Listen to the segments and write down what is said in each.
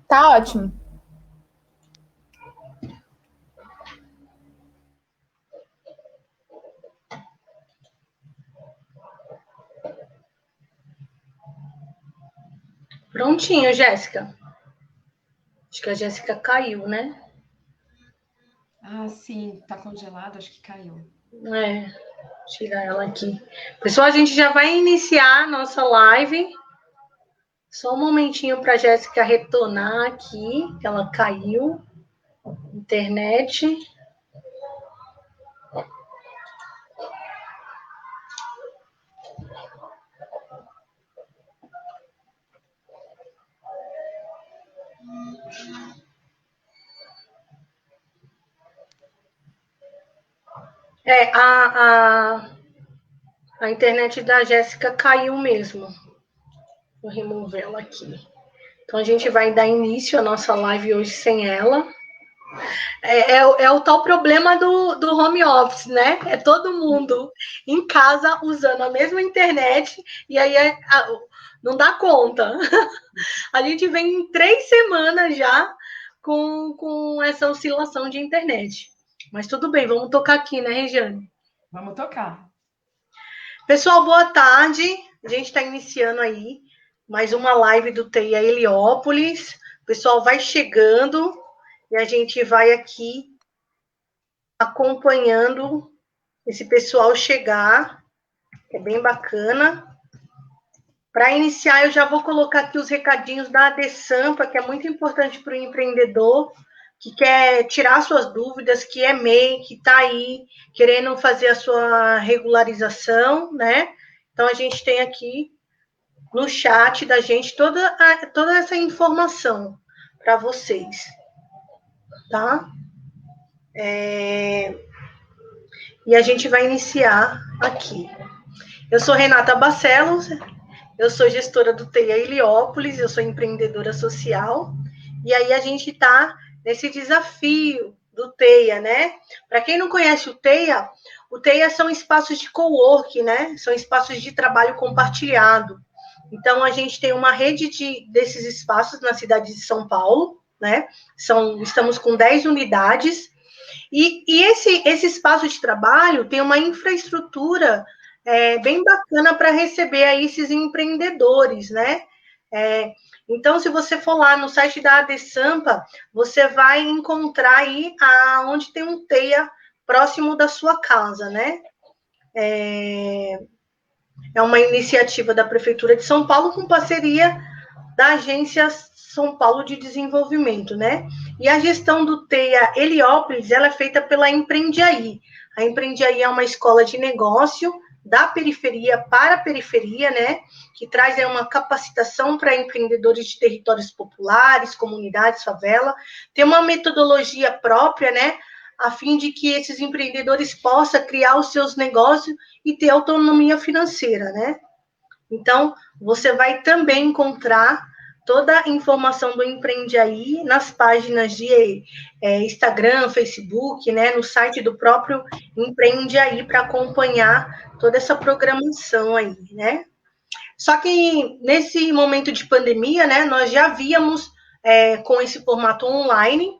Tá ótimo. Prontinho, Jéssica. Acho que a Jéssica caiu, né? Ah, sim, tá congelado, acho que caiu. É, tirar ela aqui. Pessoal, a gente já vai iniciar a nossa live. Só um momentinho para a Jéssica retornar aqui, que ela caiu. Internet. É, a internet da Jéssica caiu mesmo. Vou remover ela aqui. Então a gente vai dar início à nossa live hoje sem ela. É o tal problema do home office, né? É todo mundo em casa usando a mesma internet e aí não dá conta. A gente vem em 3 semanas já com essa oscilação de internet. Mas tudo bem, vamos tocar aqui, né, Regiane? Vamos tocar. Pessoal, boa tarde. A gente está iniciando aí mais uma live do TIA Heliópolis. O pessoal vai chegando e a gente vai aqui acompanhando esse pessoal chegar, que é bem bacana. Para iniciar, eu já vou colocar aqui os recadinhos da ADESAMPA, que é muito importante para o empreendedor que quer tirar suas dúvidas, que é MEI, que está aí querendo fazer a sua regularização, né? Então, a gente tem aqui no chat da gente toda essa informação para vocês, tá? E a gente vai iniciar aqui. Eu sou Renata Barcelos, eu sou gestora do TEIA Heliópolis, eu sou empreendedora social, e aí a gente está nesse desafio do TEIA, né? Para quem não conhece o TEIA são espaços de coworking, né? São espaços de trabalho compartilhado. Então, a gente tem uma rede desses espaços na cidade de São Paulo, né? Estamos com 10 unidades, e esse espaço de trabalho tem uma infraestrutura bem bacana para receber aí esses empreendedores, né? Então, se você for lá no site da ADESAMPA, você vai encontrar aí onde tem um TEIA próximo da sua casa, né? É uma iniciativa da Prefeitura de São Paulo com parceria da Agência São Paulo de Desenvolvimento, né? E a gestão do TEIA Heliópolis, ela é feita pela Empreendiaí. A Empreendiaí é uma escola de negócio da periferia para a periferia, né? Que traz uma capacitação para empreendedores de territórios populares, comunidades, favela. Tem uma metodologia própria, né? A fim de que esses empreendedores possam criar os seus negócios e ter autonomia financeira, né? Então, você vai também encontrar toda a informação do Empreendiaí nas páginas de Instagram, Facebook, né, no site do próprio Empreendiaí para acompanhar toda essa programação aí, né? Só que nesse momento de pandemia, né, nós já víamos com esse formato online.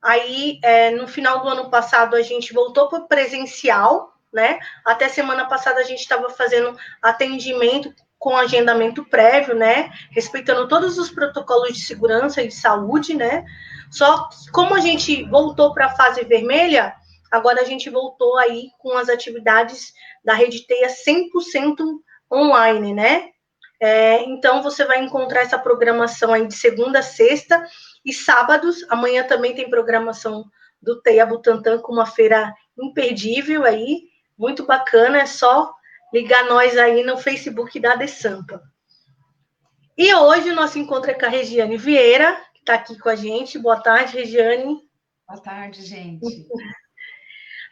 Aí, no final do ano passado, a gente voltou para o presencial, né? Até semana passada a gente estava fazendo atendimento com agendamento prévio, né? Respeitando todos os protocolos de segurança e de saúde, né? Só que como a gente voltou para a fase vermelha, agora a gente voltou aí com as atividades da Rede Teia 100% online, né? Então, você vai encontrar essa programação aí de segunda a sexta e sábados. Amanhã também tem programação do TEIA Butantã com uma feira imperdível aí, muito bacana. É só ligar nós aí no Facebook da ADESAMPA. E hoje o nosso encontro é com a Regiane Vieira, que está aqui com a gente. Boa tarde, Regiane. Boa tarde, gente.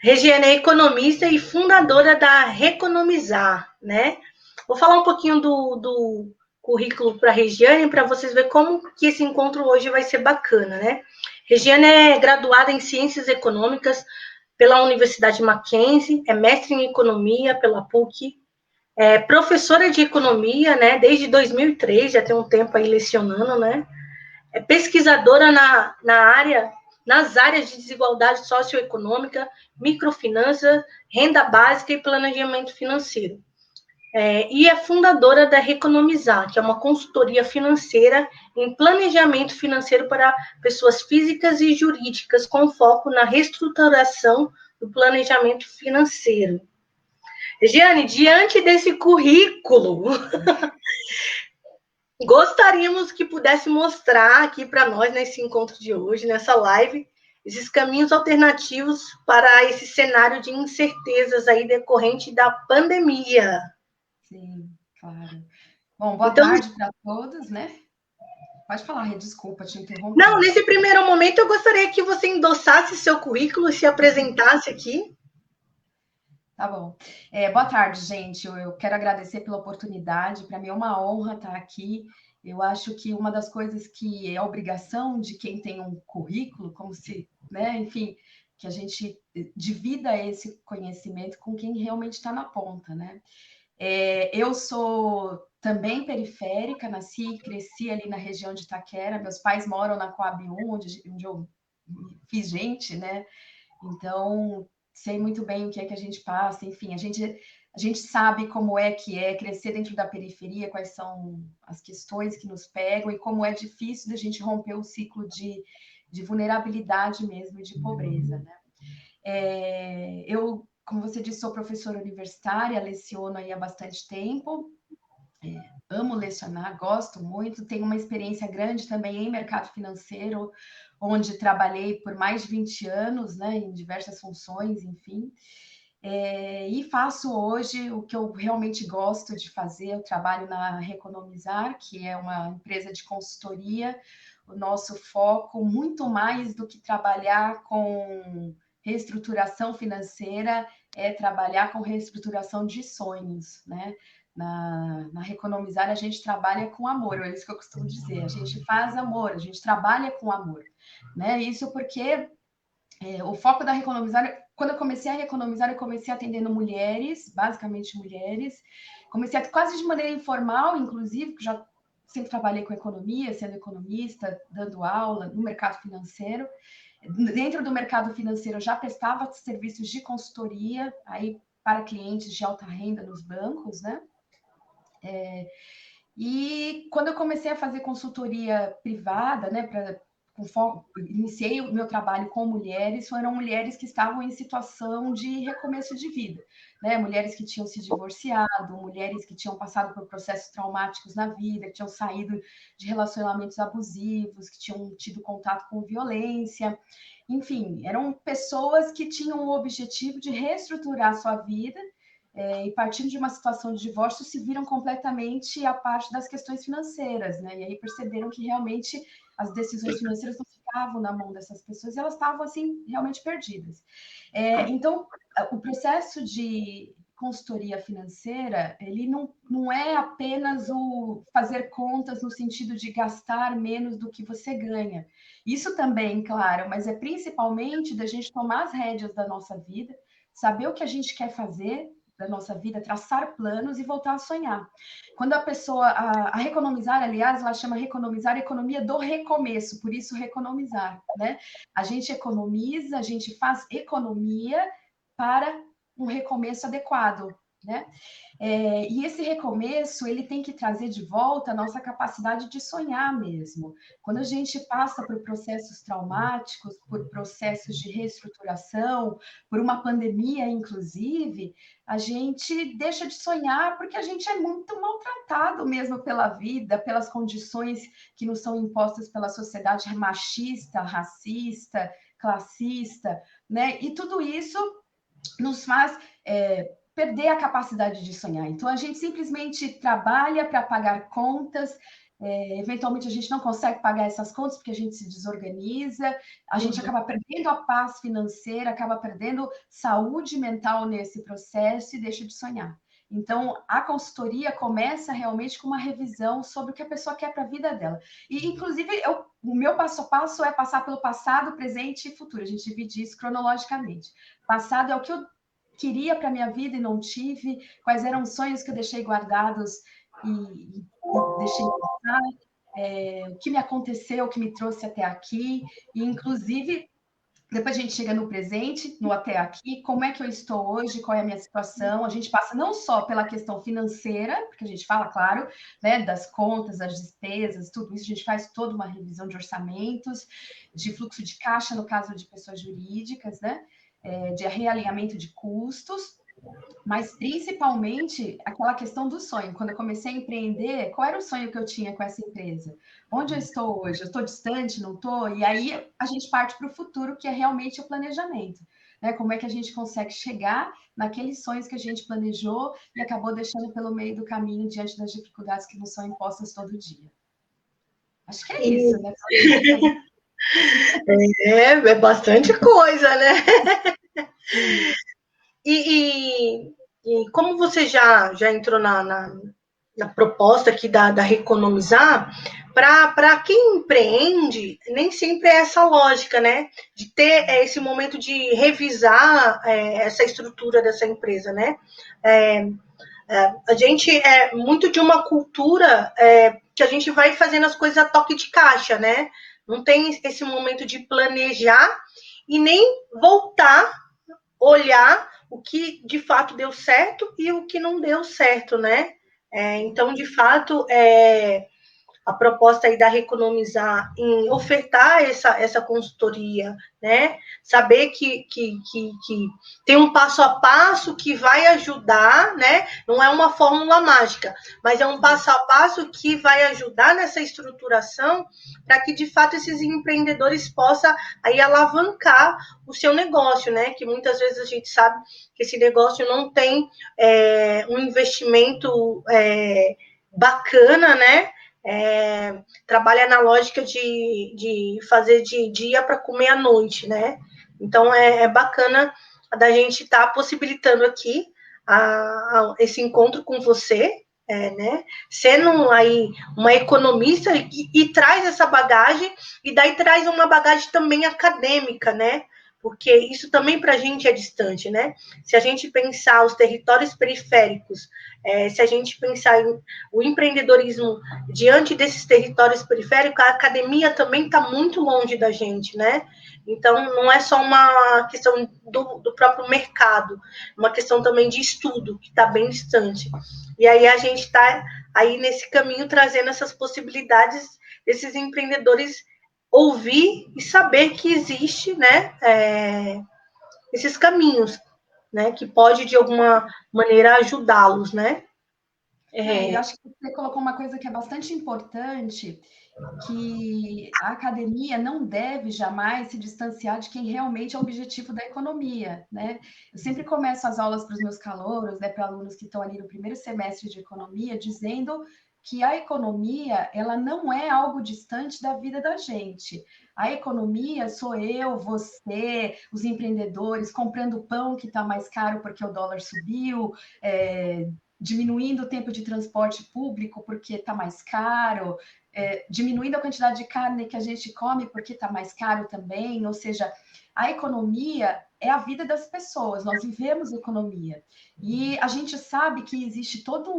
Regiane é economista e fundadora da Reconomizar, né? Vou falar um pouquinho do currículo para a Regiane, para vocês verem como que esse encontro hoje vai ser bacana, né? Regiane é graduada em Ciências Econômicas pela Universidade Mackenzie, é mestre em Economia pela PUC, é professora de Economia, né? Desde 2003, já tem um tempo aí lecionando, né? É pesquisadora nas áreas de desigualdade socioeconômica, microfinanças, renda básica e planejamento financeiro. E é fundadora da Reconomizar, que é uma consultoria financeira em planejamento financeiro para pessoas físicas e jurídicas, com foco na reestruturação do planejamento financeiro. Jeane, diante desse currículo, gostaríamos que pudesse mostrar aqui para nós, nesse encontro de hoje, nessa live, esses caminhos alternativos para esse cenário de incertezas aí decorrente da pandemia. Sim, claro. Bom, boa Então, tarde para todos, né? Pode falar, Rê, desculpa te interromper. não, nesse primeiro momento eu gostaria que você endossasse seu currículo e se apresentasse aqui. Tá bom. Boa tarde, gente. Eu quero agradecer pela oportunidade. Para mim é uma honra estar aqui. Eu acho que uma das coisas que é obrigação de quem tem um currículo, como se, né, enfim, que a gente divida esse conhecimento com quem realmente está na ponta, né? Eu sou também periférica, nasci e cresci ali na região de Itaquera. Meus pais moram na Coab 1, onde eu fiz gente, né? Então, sei muito bem o que é que a gente passa, enfim, a gente sabe como é que é crescer dentro da periferia, quais são as questões que nos pegam e como é difícil da gente romper o ciclo de vulnerabilidade mesmo e de pobreza, né? Eu, como você disse, sou professora universitária, leciono aí há bastante tempo, amo lecionar, gosto muito, tenho uma experiência grande também em mercado financeiro, onde trabalhei por mais de 20 anos, né, em diversas funções, enfim. E faço hoje o que eu realmente gosto de fazer. Eu trabalho na Reconomizar, que é uma empresa de consultoria. O nosso foco, muito mais do que trabalhar com reestruturação financeira, é trabalhar com reestruturação de sonhos, né? Na Reconomizar, a gente trabalha com amor, é isso que eu costumo dizer. A gente faz amor, a gente trabalha com amor, né? Isso porque o foco da Reconomizar, quando eu comecei a economizar, eu comecei atendendo mulheres, basicamente mulheres. Comecei quase de maneira informal, inclusive, porque já sempre trabalhei com economia, sendo economista, dando aula no mercado financeiro. Dentro do mercado financeiro, eu já prestava serviços de consultoria aí para clientes de alta renda nos bancos, né? E quando eu comecei a fazer consultoria privada, né, iniciei o meu trabalho com mulheres, foram mulheres que estavam em situação de recomeço de vida, né? Mulheres que tinham se divorciado, mulheres que tinham passado por processos traumáticos na vida, que tinham saído de relacionamentos abusivos, que tinham tido contato com violência. Enfim, eram pessoas que tinham o objetivo de reestruturar a sua vida e partindo de uma situação de divórcio, se viram completamente à parte das questões financeiras, né? E aí perceberam que realmente as decisões financeiras não ficavam na mão dessas pessoas e elas estavam, assim, realmente perdidas. Então, o processo de consultoria financeira, ele não é apenas o fazer contas no sentido de gastar menos do que você ganha. Isso também, claro, mas é principalmente da gente tomar as rédeas da nossa vida, saber o que a gente quer fazer da nossa vida, traçar planos e voltar a sonhar. Quando a pessoa, a Reconomizar, aliás, ela chama Reconomizar a economia do recomeço, por isso reconomizar, né? A gente economiza, a gente faz economia para um recomeço adequado, né? E esse recomeço, ele tem que trazer de volta a nossa capacidade de sonhar mesmo. Quando a gente passa por processos traumáticos, por processos de reestruturação, por uma pandemia, inclusive, a gente deixa de sonhar porque a gente é muito maltratado mesmo pela vida, pelas condições que nos são impostas pela sociedade machista, racista, classista, né? E tudo isso nos faz perder a capacidade de sonhar. Então, a gente simplesmente trabalha para pagar contas, eventualmente a gente não consegue pagar essas contas porque a gente se desorganiza, a gente acaba perdendo a paz financeira, acaba perdendo saúde mental nesse processo e deixa de sonhar. Então, a consultoria começa realmente com uma revisão sobre o que a pessoa quer para a vida dela. E, inclusive, o meu passo a passo é passar pelo passado, presente e futuro. A gente divide isso cronologicamente. Passado é o que eu queria para minha vida e não tive, quais eram os sonhos que eu deixei guardados e deixei passar. o que me aconteceu, o que me trouxe até aqui, e inclusive depois a gente chega no presente, no até aqui, como é que eu estou hoje, qual é a minha situação. A gente passa não só pela questão financeira, porque a gente fala, claro, né, das contas, das despesas, tudo isso, a gente faz toda uma revisão de orçamentos, de fluxo de caixa, no caso de pessoas jurídicas, né, de realinhamento de custos, mas principalmente aquela questão do sonho. Quando eu comecei a empreender, qual era o sonho que eu tinha com essa empresa? Onde eu estou hoje? Eu estou distante? Não estou? E aí a gente parte para o futuro, que é realmente o planejamento. Né? Como é que a gente consegue chegar naqueles sonhos que a gente planejou e acabou deixando pelo meio do caminho diante das dificuldades que nos são impostas todo dia. Acho que é isso, né? É bastante coisa, né? E como você já entrou na proposta aqui da Reconomizar, para quem empreende, nem sempre é essa lógica, né? De ter esse momento de revisar essa estrutura dessa empresa, né? A gente é muito de uma cultura que a gente vai fazendo as coisas a toque de caixa, né? Não tem esse momento de planejar e nem voltar, olhar o que de fato deu certo e o que não deu certo, né? Então, de fato, a proposta aí da Reconomizar em ofertar essa consultoria, né? Saber que tem um passo a passo que vai ajudar, né? Não é uma fórmula mágica, mas é um passo a passo que vai ajudar nessa estruturação para que, de fato, esses empreendedores possam aí alavancar o seu negócio, né? Que muitas vezes a gente sabe que esse negócio não tem um investimento bacana, né? Trabalha na lógica de fazer de dia para comer à noite, né? Então é bacana da gente estar possibilitando aqui esse encontro com você, né? Sendo aí uma economista e traz essa bagagem, e daí traz uma bagagem também acadêmica, né? Porque isso também para a gente é distante, né? Se a gente pensar os territórios periféricos, se a gente pensar em o empreendedorismo diante desses territórios periféricos, a academia também está muito longe da gente, né? Então, não é só uma questão do próprio mercado, uma questão também de estudo, que está bem distante. E aí a gente está aí nesse caminho trazendo essas possibilidades desses empreendedores ouvir e saber que existe, né, esses caminhos, né, que pode de alguma maneira ajudá-los, né? Eu acho que você colocou uma coisa que é bastante importante, que a academia não deve jamais se distanciar de quem realmente é o objetivo da economia, né? Eu sempre começo as aulas para os meus calouros, né, para alunos que estão ali no primeiro semestre de economia, dizendo que a economia, ela não é algo distante da vida da gente. A economia sou eu, você, os empreendedores comprando pão que está mais caro porque o dólar subiu, diminuindo o tempo de transporte público porque está mais caro, diminuindo a quantidade de carne que a gente come porque está mais caro também. Ou seja, a economia é a vida das pessoas, nós vivemos economia. E a gente sabe que existe todo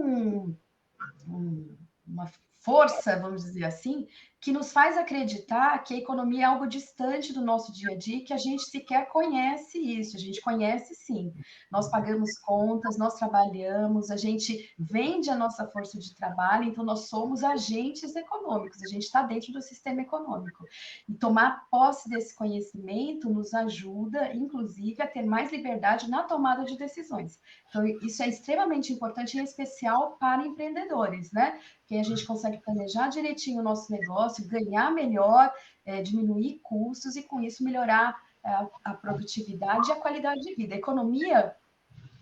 uma força, vamos dizer assim, que nos faz acreditar que a economia é algo distante do nosso dia a dia, que a gente sequer conhece isso. A gente conhece sim. Nós pagamos contas, nós trabalhamos, a gente vende a nossa força de trabalho, então nós somos agentes econômicos, a gente está dentro do sistema econômico. E tomar posse desse conhecimento nos ajuda, inclusive, a ter mais liberdade na tomada de decisões. Então, isso é extremamente importante, em especial para empreendedores, né? Que a gente consegue planejar direitinho o nosso negócio, ganhar melhor, diminuir custos e, com isso, melhorar a produtividade e a qualidade de vida. A economia,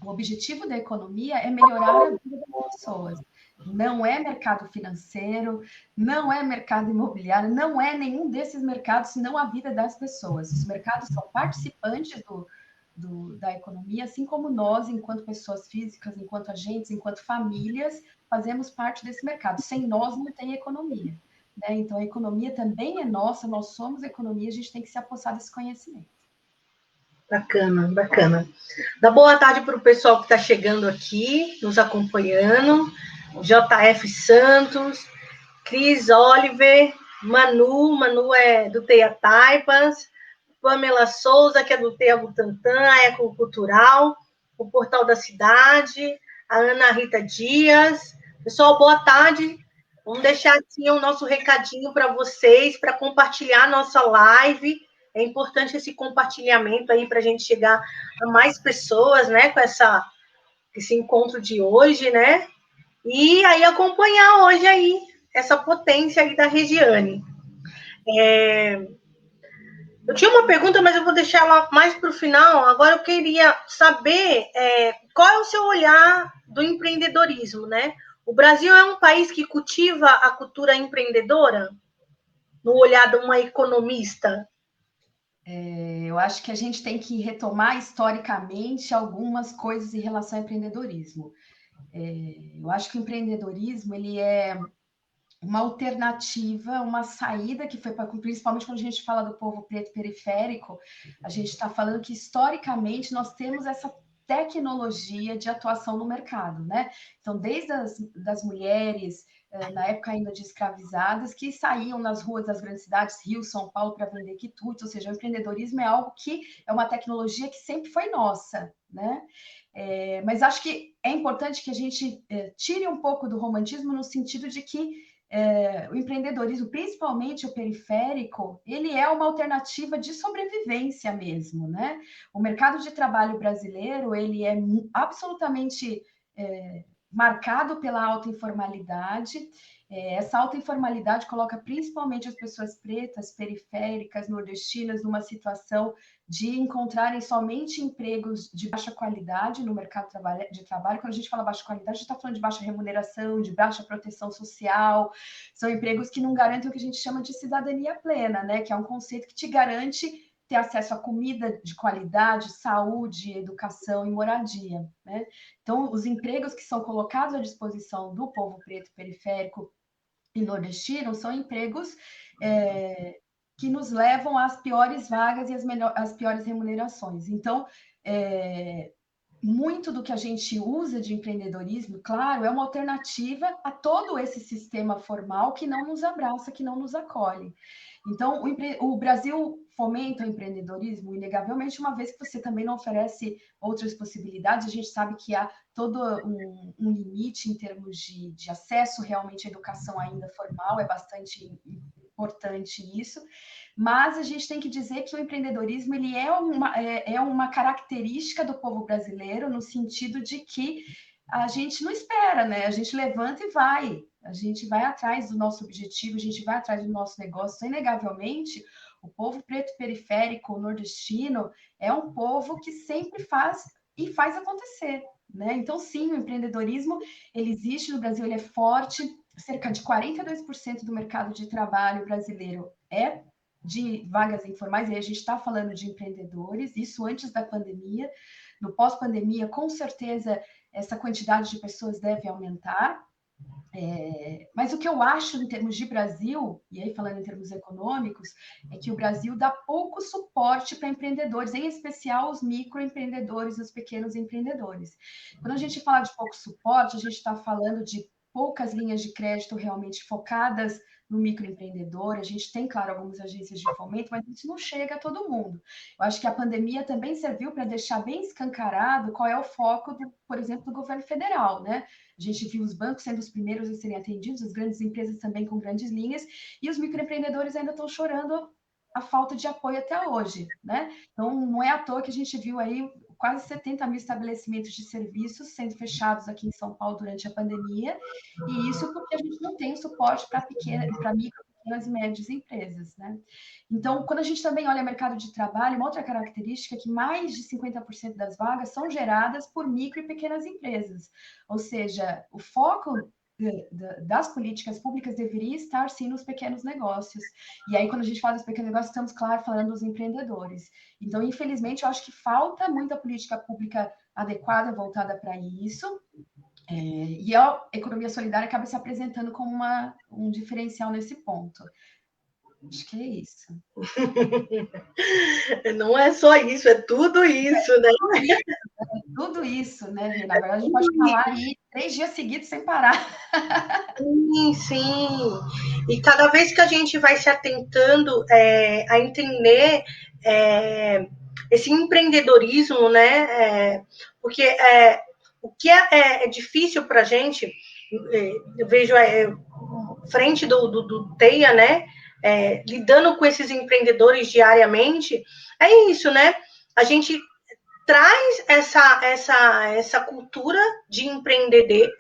o objetivo da economia é melhorar a vida das pessoas. Não é mercado financeiro, não é mercado imobiliário, não é nenhum desses mercados, senão a vida das pessoas. Os mercados são participantes da economia, assim como nós, enquanto pessoas físicas, enquanto agentes, enquanto famílias, fazemos parte desse mercado. Sem nós não tem economia, né? Então a economia também é nossa, nós somos economia, a gente tem que se apossar desse conhecimento. Bacana, bacana. Dá boa tarde para o pessoal que está chegando aqui, nos acompanhando, JF Santos, Cris Oliver, Manu é do Teia Taipas, Pamela Souza, que é do Teia Butantã, a Ecocultural, o Portal da Cidade, a Ana Rita Dias. Pessoal, boa tarde. Vamos deixar aqui o nosso recadinho para vocês, para compartilhar a nossa live. É importante esse compartilhamento aí para a gente chegar a mais pessoas, né, com esse encontro de hoje, né? E aí acompanhar hoje aí essa potência aí da Regiane. Eu tinha uma pergunta, mas eu vou deixar ela mais para o final. Agora eu queria saber qual é o seu olhar do empreendedorismo, né? O Brasil é um país que cultiva a cultura empreendedora, no olhar de uma economista? Eu acho que a gente tem que retomar historicamente algumas coisas em relação ao empreendedorismo. Eu acho que o empreendedorismo ele é uma alternativa, uma saída que foi para, principalmente quando a gente fala do povo preto periférico, a gente está falando que historicamente nós temos essa tecnologia de atuação no mercado, né? Então, desde das mulheres, na época ainda de escravizadas, que saíam nas ruas das grandes cidades, Rio, São Paulo, para vender quitutes, ou seja, o empreendedorismo é algo que é uma tecnologia que sempre foi nossa, né? Mas acho que é importante que a gente tire um pouco do romantismo no sentido de que o empreendedorismo, principalmente o periférico, ele é uma alternativa de sobrevivência mesmo, né? O mercado de trabalho brasileiro, ele é absolutamente marcado pela alta informalidade. Essa alta informalidade coloca principalmente as pessoas pretas, periféricas, nordestinas, numa situação de encontrarem somente empregos de baixa qualidade no mercado de trabalho. Quando a gente fala baixa qualidade, a gente está falando de baixa remuneração, de baixa proteção social. São empregos que não garantem o que a gente chama de cidadania plena, né? Que é um conceito que te garante ter acesso a comida de qualidade, saúde, educação e moradia, né? Então, os empregos que são colocados à disposição do povo preto periférico e nordestino são empregos que nos levam às piores vagas e às piores remunerações. Então, muito do que a gente usa de empreendedorismo, claro, é uma alternativa a todo esse sistema formal que não nos abraça, que não nos acolhe. Então, o Brasil fomenta o empreendedorismo, inegavelmente, uma vez que você também não oferece outras possibilidades. A gente sabe que há todo um limite em termos de acesso realmente à educação ainda formal, é bastante importante isso, mas a gente tem que dizer que o empreendedorismo ele é uma característica do povo brasileiro, no sentido de que a gente não espera, né? A gente levanta e vai. A gente vai atrás do nosso objetivo, a gente vai atrás do nosso negócio. Inegavelmente, o povo preto periférico, o nordestino, é um povo que sempre faz e faz acontecer, né? Então, sim, o empreendedorismo, ele existe no Brasil, ele é forte. Cerca de 42% do mercado de trabalho brasileiro é de vagas informais, e a gente está falando de empreendedores, isso antes da pandemia. No pós-pandemia, com certeza, essa quantidade de pessoas deve aumentar. Mas o que eu acho em termos de Brasil, e aí falando em termos econômicos, é que o Brasil dá pouco suporte para empreendedores, em especial os microempreendedores, os pequenos empreendedores. Quando a gente fala de pouco suporte, a gente está falando de poucas linhas de crédito realmente focadas no microempreendedor. A gente tem, claro, algumas agências de fomento, mas isso não chega a todo mundo. Eu acho que a pandemia também serviu para deixar bem escancarado qual é o foco, por exemplo, do governo federal, né? A gente viu os bancos sendo os primeiros a serem atendidos, as grandes empresas também com grandes linhas, e os microempreendedores ainda estão chorando a falta de apoio até hoje, né? Então, não é à toa que a gente viu aí quase 70 mil estabelecimentos de serviços sendo fechados aqui em São Paulo durante a pandemia, e isso porque a gente não tem suporte para micro, pequenas e médias empresas, né? Então, quando a gente também olha o mercado de trabalho, uma outra característica é que mais de 50% das vagas são geradas por micro e pequenas empresas, ou seja, o foco das políticas públicas deveria estar, sim, nos pequenos negócios. E aí, quando a gente fala dos pequenos negócios, estamos, claro, falando dos empreendedores. Então, infelizmente, eu acho que falta muita política pública adequada, voltada para isso, e a economia solidária acaba se apresentando como um diferencial nesse ponto. Acho que é isso. Não é só isso, é tudo isso, né? Tudo isso, né, Rê? Na verdade, a gente pode falar aí 3 dias seguidos sem parar. Sim, sim. E cada vez que a gente vai se atentando a entender esse empreendedorismo, né? Porque o que é difícil para a gente, eu vejo frente do TEIA, né? Lidando com esses empreendedores diariamente, é isso, né? A gente traz essa cultura de empreender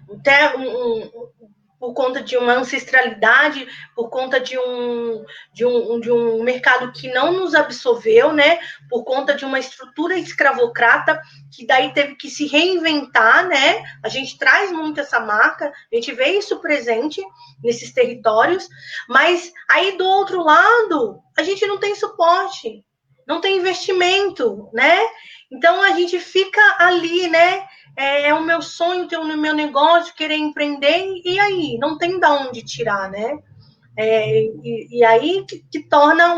até por conta de uma ancestralidade, por conta de um mercado que não nos absorveu, né? Por conta de uma estrutura escravocrata que daí teve que se reinventar, né? A gente traz muito essa marca, a gente vê isso presente nesses territórios, mas aí do outro lado a gente não tem suporte, não tem investimento, né? Então a gente fica ali, né? É o meu sonho ter o meu negócio, querer empreender, e aí? Não tem de onde tirar, né? E aí que torna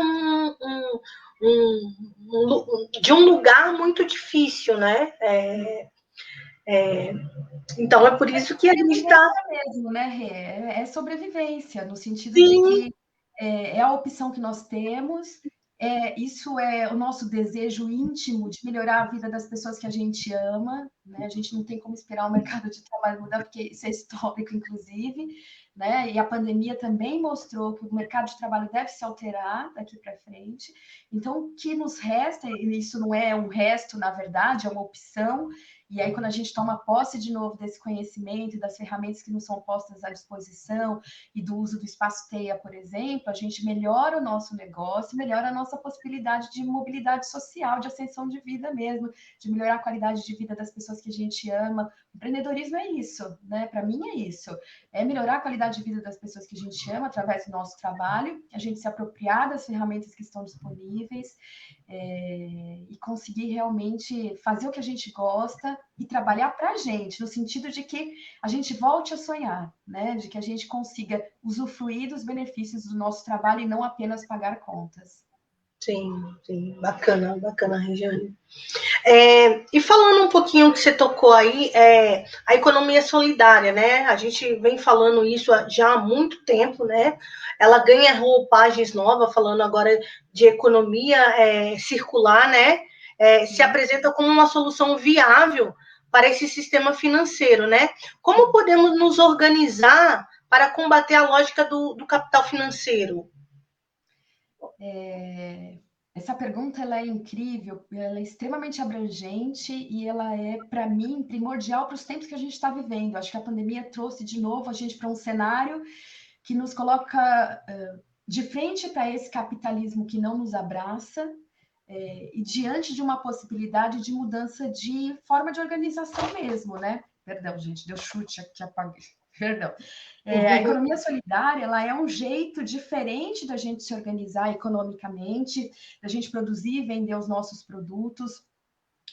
de um lugar muito difícil, né? Então é por isso que a gente está. Mesmo, né, Rê? É sobrevivência, no sentido de Sim, que é a opção que nós temos, isso é o nosso desejo íntimo de melhorar a vida das pessoas que a gente ama, né? A gente não tem como esperar o mercado de trabalho mudar, porque isso é histórico, inclusive, né? E a pandemia também mostrou que o mercado de trabalho deve se alterar daqui para frente. Então, o que nos resta, e isso não é um resto, na verdade, é uma opção. E aí, quando a gente toma posse de novo desse conhecimento e das ferramentas que nos são postas à disposição e do uso do espaço TEIA, por exemplo, a gente melhora o nosso negócio, melhora a nossa possibilidade de mobilidade social, de ascensão de vida mesmo, de melhorar a qualidade de vida das pessoas que a gente ama. O empreendedorismo é isso, né? Para mim é isso. É melhorar a qualidade de vida das pessoas que a gente ama através do nosso trabalho, a gente se apropriar das ferramentas que estão disponíveis, e conseguir realmente fazer o que a gente gosta e trabalhar para a gente, no sentido de que a gente volte a sonhar, né? De que a gente consiga usufruir dos benefícios do nosso trabalho e não apenas pagar contas. sim, bacana, bacana, Regiane. E falando um pouquinho que você tocou aí, a economia solidária, né? A gente vem falando isso já há muito tempo, né? Ela ganha roupagens novas, falando agora de economia circular, né? Se apresenta como uma solução viável para esse sistema financeiro, né? Como podemos nos organizar para combater a lógica do capital financeiro? Essa pergunta ela é incrível, ela é extremamente abrangente e ela é, para mim, primordial para os tempos que a gente está vivendo. Acho que a pandemia trouxe de novo a gente para um cenário que nos coloca de frente para esse capitalismo que não nos abraça, e diante de uma possibilidade de mudança de forma de organização mesmo, né? Perdão, gente, deu chute aqui, apaguei. Perdão. A economia solidária ela é um jeito diferente da gente se organizar economicamente, da gente produzir e vender os nossos produtos.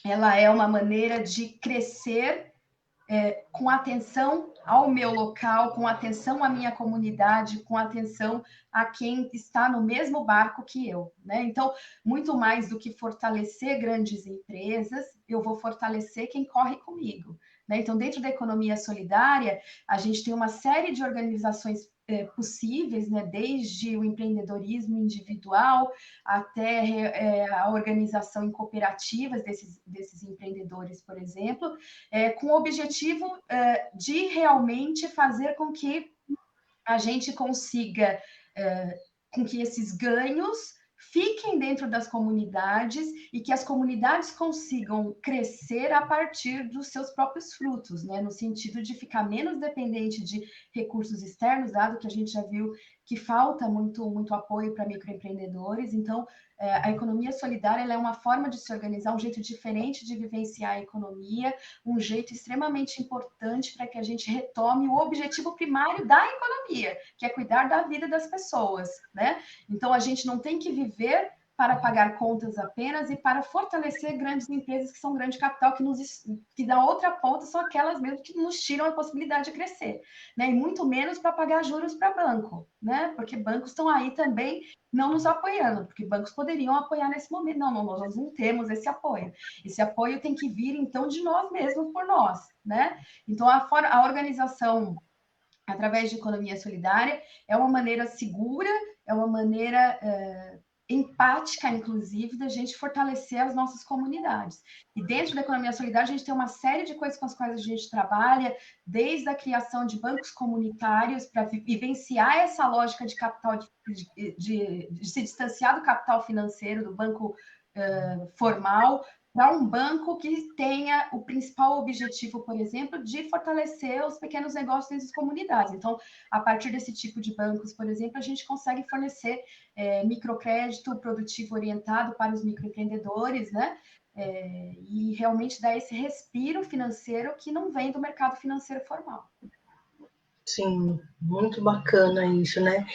Ela é uma maneira de crescer com atenção ao meu local, com atenção à minha comunidade, com atenção a quem está no mesmo barco que eu, né? Então, muito mais do que fortalecer grandes empresas, eu vou fortalecer quem corre comigo, né? Então, dentro da economia solidária, a gente tem uma série de organizações possíveis, né? Desde o empreendedorismo individual até a organização em cooperativas desses empreendedores, por exemplo, com o objetivo de realmente fazer com que a gente consiga, com que esses ganhos fiquem dentro das comunidades e que as comunidades consigam crescer a partir dos seus próprios frutos, né? No sentido de ficar menos dependente de recursos externos, dado que a gente já viu que falta muito apoio para microempreendedores. Então, a economia solidária ela é uma forma de se organizar, um jeito diferente de vivenciar a economia, um jeito extremamente importante para que a gente retome o objetivo primário da economia, que é cuidar da vida das pessoas, né? Então, a gente não tem que viver para pagar contas apenas e para fortalecer grandes empresas que são grande capital, que da outra ponta são aquelas mesmo que nos tiram a possibilidade de crescer, né? E muito menos para pagar juros para banco, né? Porque bancos estão aí também não nos apoiando, porque bancos poderiam apoiar nesse momento. Não, nós não temos esse apoio. Esse apoio tem que vir, então, de nós mesmos por nós, né? Então, a organização através de economia solidária é uma maneira segura, é uma maneira empática, inclusive, da gente fortalecer as nossas comunidades. E dentro da economia solidária, a gente tem uma série de coisas com as quais a gente trabalha, desde a criação de bancos comunitários para vivenciar essa lógica de capital, de se distanciar do capital financeiro, do banco formal, para um banco que tenha o principal objetivo, por exemplo, de fortalecer os pequenos negócios dentro das comunidades. Então, a partir desse tipo de bancos, por exemplo, a gente consegue fornecer microcrédito produtivo orientado para os microempreendedores, né? E realmente dar esse respiro financeiro que não vem do mercado financeiro formal. Sim, muito bacana isso, né?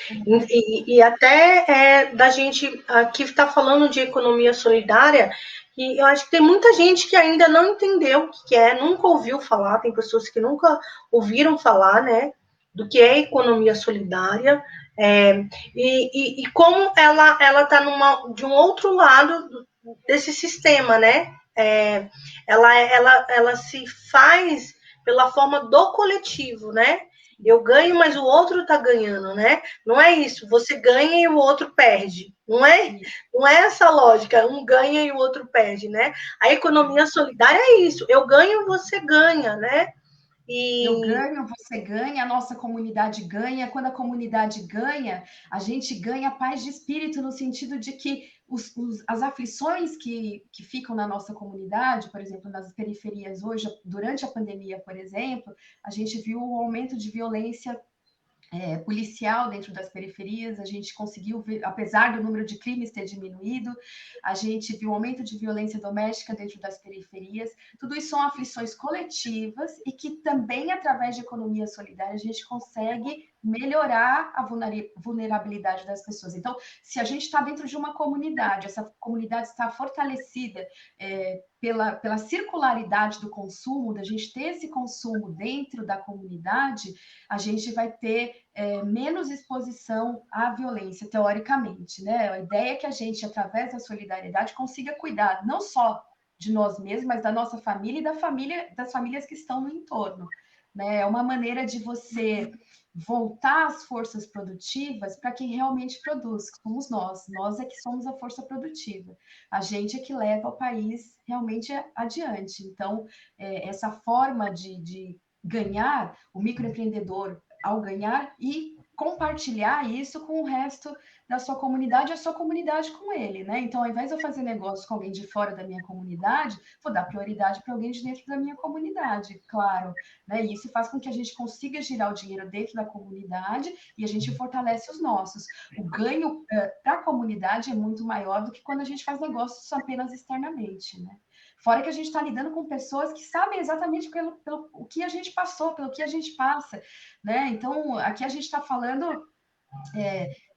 E até da gente aqui está falando de economia solidária, e eu acho que tem muita gente que ainda não entendeu o que é, nunca ouviu falar, tem pessoas que nunca ouviram falar, né, do que é economia solidária, e como ela está de um outro lado desse sistema, né? Ela se faz pela forma do coletivo, né? Eu ganho, mas o outro está ganhando, né? Não é isso, você ganha e o outro perde. Não é essa lógica, um ganha e o outro perde, né? A economia solidária é isso, eu ganho, você ganha, né? Eu ganho, você ganha, a nossa comunidade ganha. Quando a comunidade ganha, a gente ganha paz de espírito, no sentido de que as aflições que ficam na nossa comunidade, por exemplo, nas periferias hoje, durante a pandemia, por exemplo, a gente viu o aumento de violência policial dentro das periferias, a gente conseguiu ver, apesar do número de crimes ter diminuído, a gente viu um aumento de violência doméstica dentro das periferias. Tudo isso são aflições coletivas e que também, através de economia solidária, a gente consegue melhorar a vulnerabilidade das pessoas. Então, se a gente está dentro de uma comunidade, essa comunidade está fortalecida pela circularidade do consumo, da gente ter esse consumo dentro da comunidade, a gente vai ter menos exposição à violência, teoricamente, né? A ideia é que a gente, através da solidariedade, consiga cuidar não só de nós mesmos, mas da nossa família e das famílias que estão no entorno, né? É uma maneira de você voltar as forças produtivas para quem realmente produz, que somos nós. Nós é que somos a força produtiva. A gente é que leva o país realmente adiante. Então, essa forma de ganhar, o microempreendedor, ao ganhar e compartilhar isso com o resto da sua comunidade, a sua comunidade com ele, né? Então, ao invés de eu fazer negócio com alguém de fora da minha comunidade, vou dar prioridade para alguém de dentro da minha comunidade, claro, né? E isso faz com que a gente consiga girar o dinheiro dentro da comunidade e a gente fortalece os nossos. O ganho para a comunidade é muito maior do que quando a gente faz negócios apenas externamente, né? Fora que a gente está lidando com pessoas que sabem exatamente pelo o que a gente passou, pelo que a gente passa, né? Então, aqui a gente está falando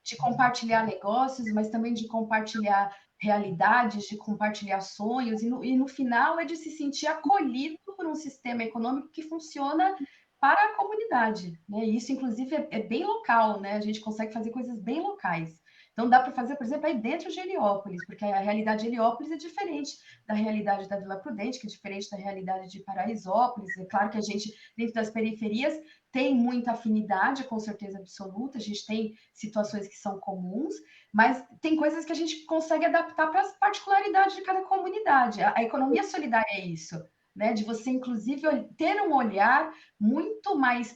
de compartilhar negócios, mas também de compartilhar realidades, de compartilhar sonhos, e no final é de se sentir acolhido por um sistema econômico que funciona para a comunidade, né? E isso, inclusive, é bem local, né? A gente consegue fazer coisas bem locais. Então, dá para fazer, por exemplo, aí dentro de Heliópolis, porque a realidade de Heliópolis é diferente da realidade da Vila Prudente, que é diferente da realidade de Paraisópolis. É claro que a gente, dentro das periferias, tem muita afinidade, com certeza absoluta, a gente tem situações que são comuns, mas tem coisas que a gente consegue adaptar para as particularidades de cada comunidade. A economia solidária é isso, né? De você, inclusive, ter um olhar muito mais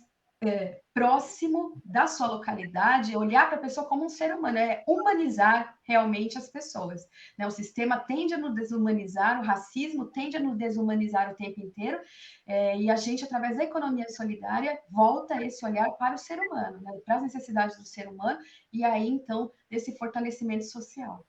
próximo da sua localidade, olhar para a pessoa como um ser humano, humanizar realmente as pessoas, né? O sistema tende a nos desumanizar, o racismo tende a nos desumanizar o tempo inteiro, e a gente, através da economia solidária, volta esse olhar para o ser humano, né? Para as necessidades do ser humano, e aí, então, desse fortalecimento social.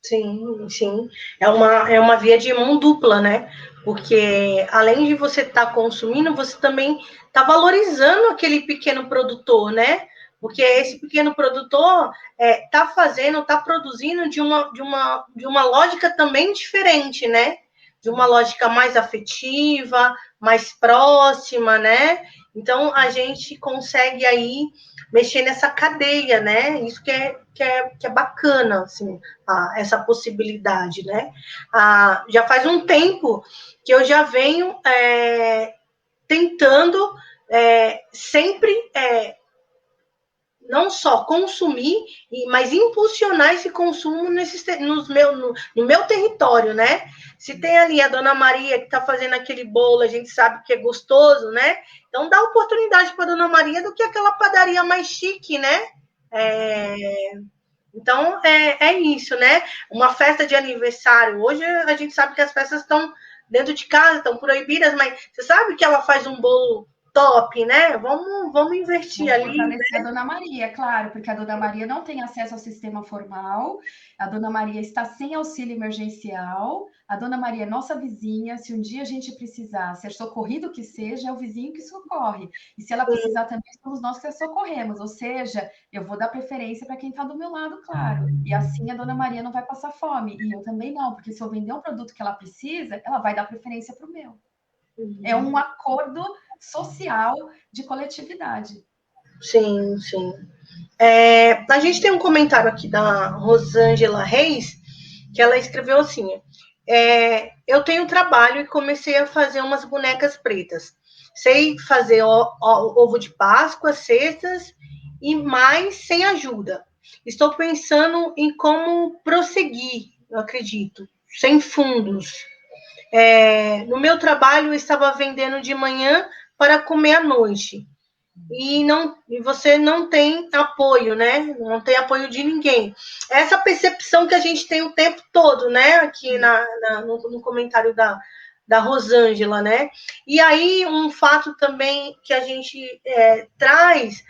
Sim, sim. É uma via de mão dupla, né? Porque além de você estar consumindo, você também está valorizando aquele pequeno produtor, né? Porque esse pequeno produtor está produzindo de uma lógica também diferente, né? De uma lógica mais afetiva, mais próxima, né? Então, a gente consegue aí mexer nessa cadeia, né? Isso que é bacana, assim, essa possibilidade, né? Já faz um tempo que eu já venho tentando sempre não só consumir, mas impulsionar esse consumo no meu território, né? Se tem ali a Dona Maria que está fazendo aquele bolo, a gente sabe que é gostoso, né? Então dá oportunidade para a Dona Maria do que aquela padaria mais chique, né? Então é isso, né? Uma festa de aniversário. Hoje a gente sabe que as festas estão dentro de casa, estão proibidas, mas você sabe que ela faz um bolo top, né? Vamos investir ali. Fortalecer a Dona Maria, claro, porque a Dona Maria não tem acesso ao sistema formal, a Dona Maria está sem auxílio emergencial, a Dona Maria é nossa vizinha, se um dia a gente precisar ser socorrido que seja, é o vizinho que socorre, e se ela precisar também, somos nós que a socorremos, ou seja, eu vou dar preferência para quem está do meu lado, claro, e assim a Dona Maria não vai passar fome, e eu também não, porque se eu vender um produto que ela precisa, ela vai dar preferência para o meu. É um acordo social de coletividade. Sim, sim. A gente tem um comentário aqui da Rosângela Reis, que ela escreveu assim: eu tenho trabalho e comecei a fazer umas bonecas pretas. Sei fazer ovo de Páscoa, cestas e mais sem ajuda. Estou pensando em como prosseguir, eu acredito, sem fundos. No meu trabalho, eu estava vendendo de manhã para comer à noite. E você não tem apoio, né? Não tem apoio de ninguém. Essa percepção que a gente tem o tempo todo, né? Aqui no comentário da Rosângela, né? E aí, um fato também que a gente traz,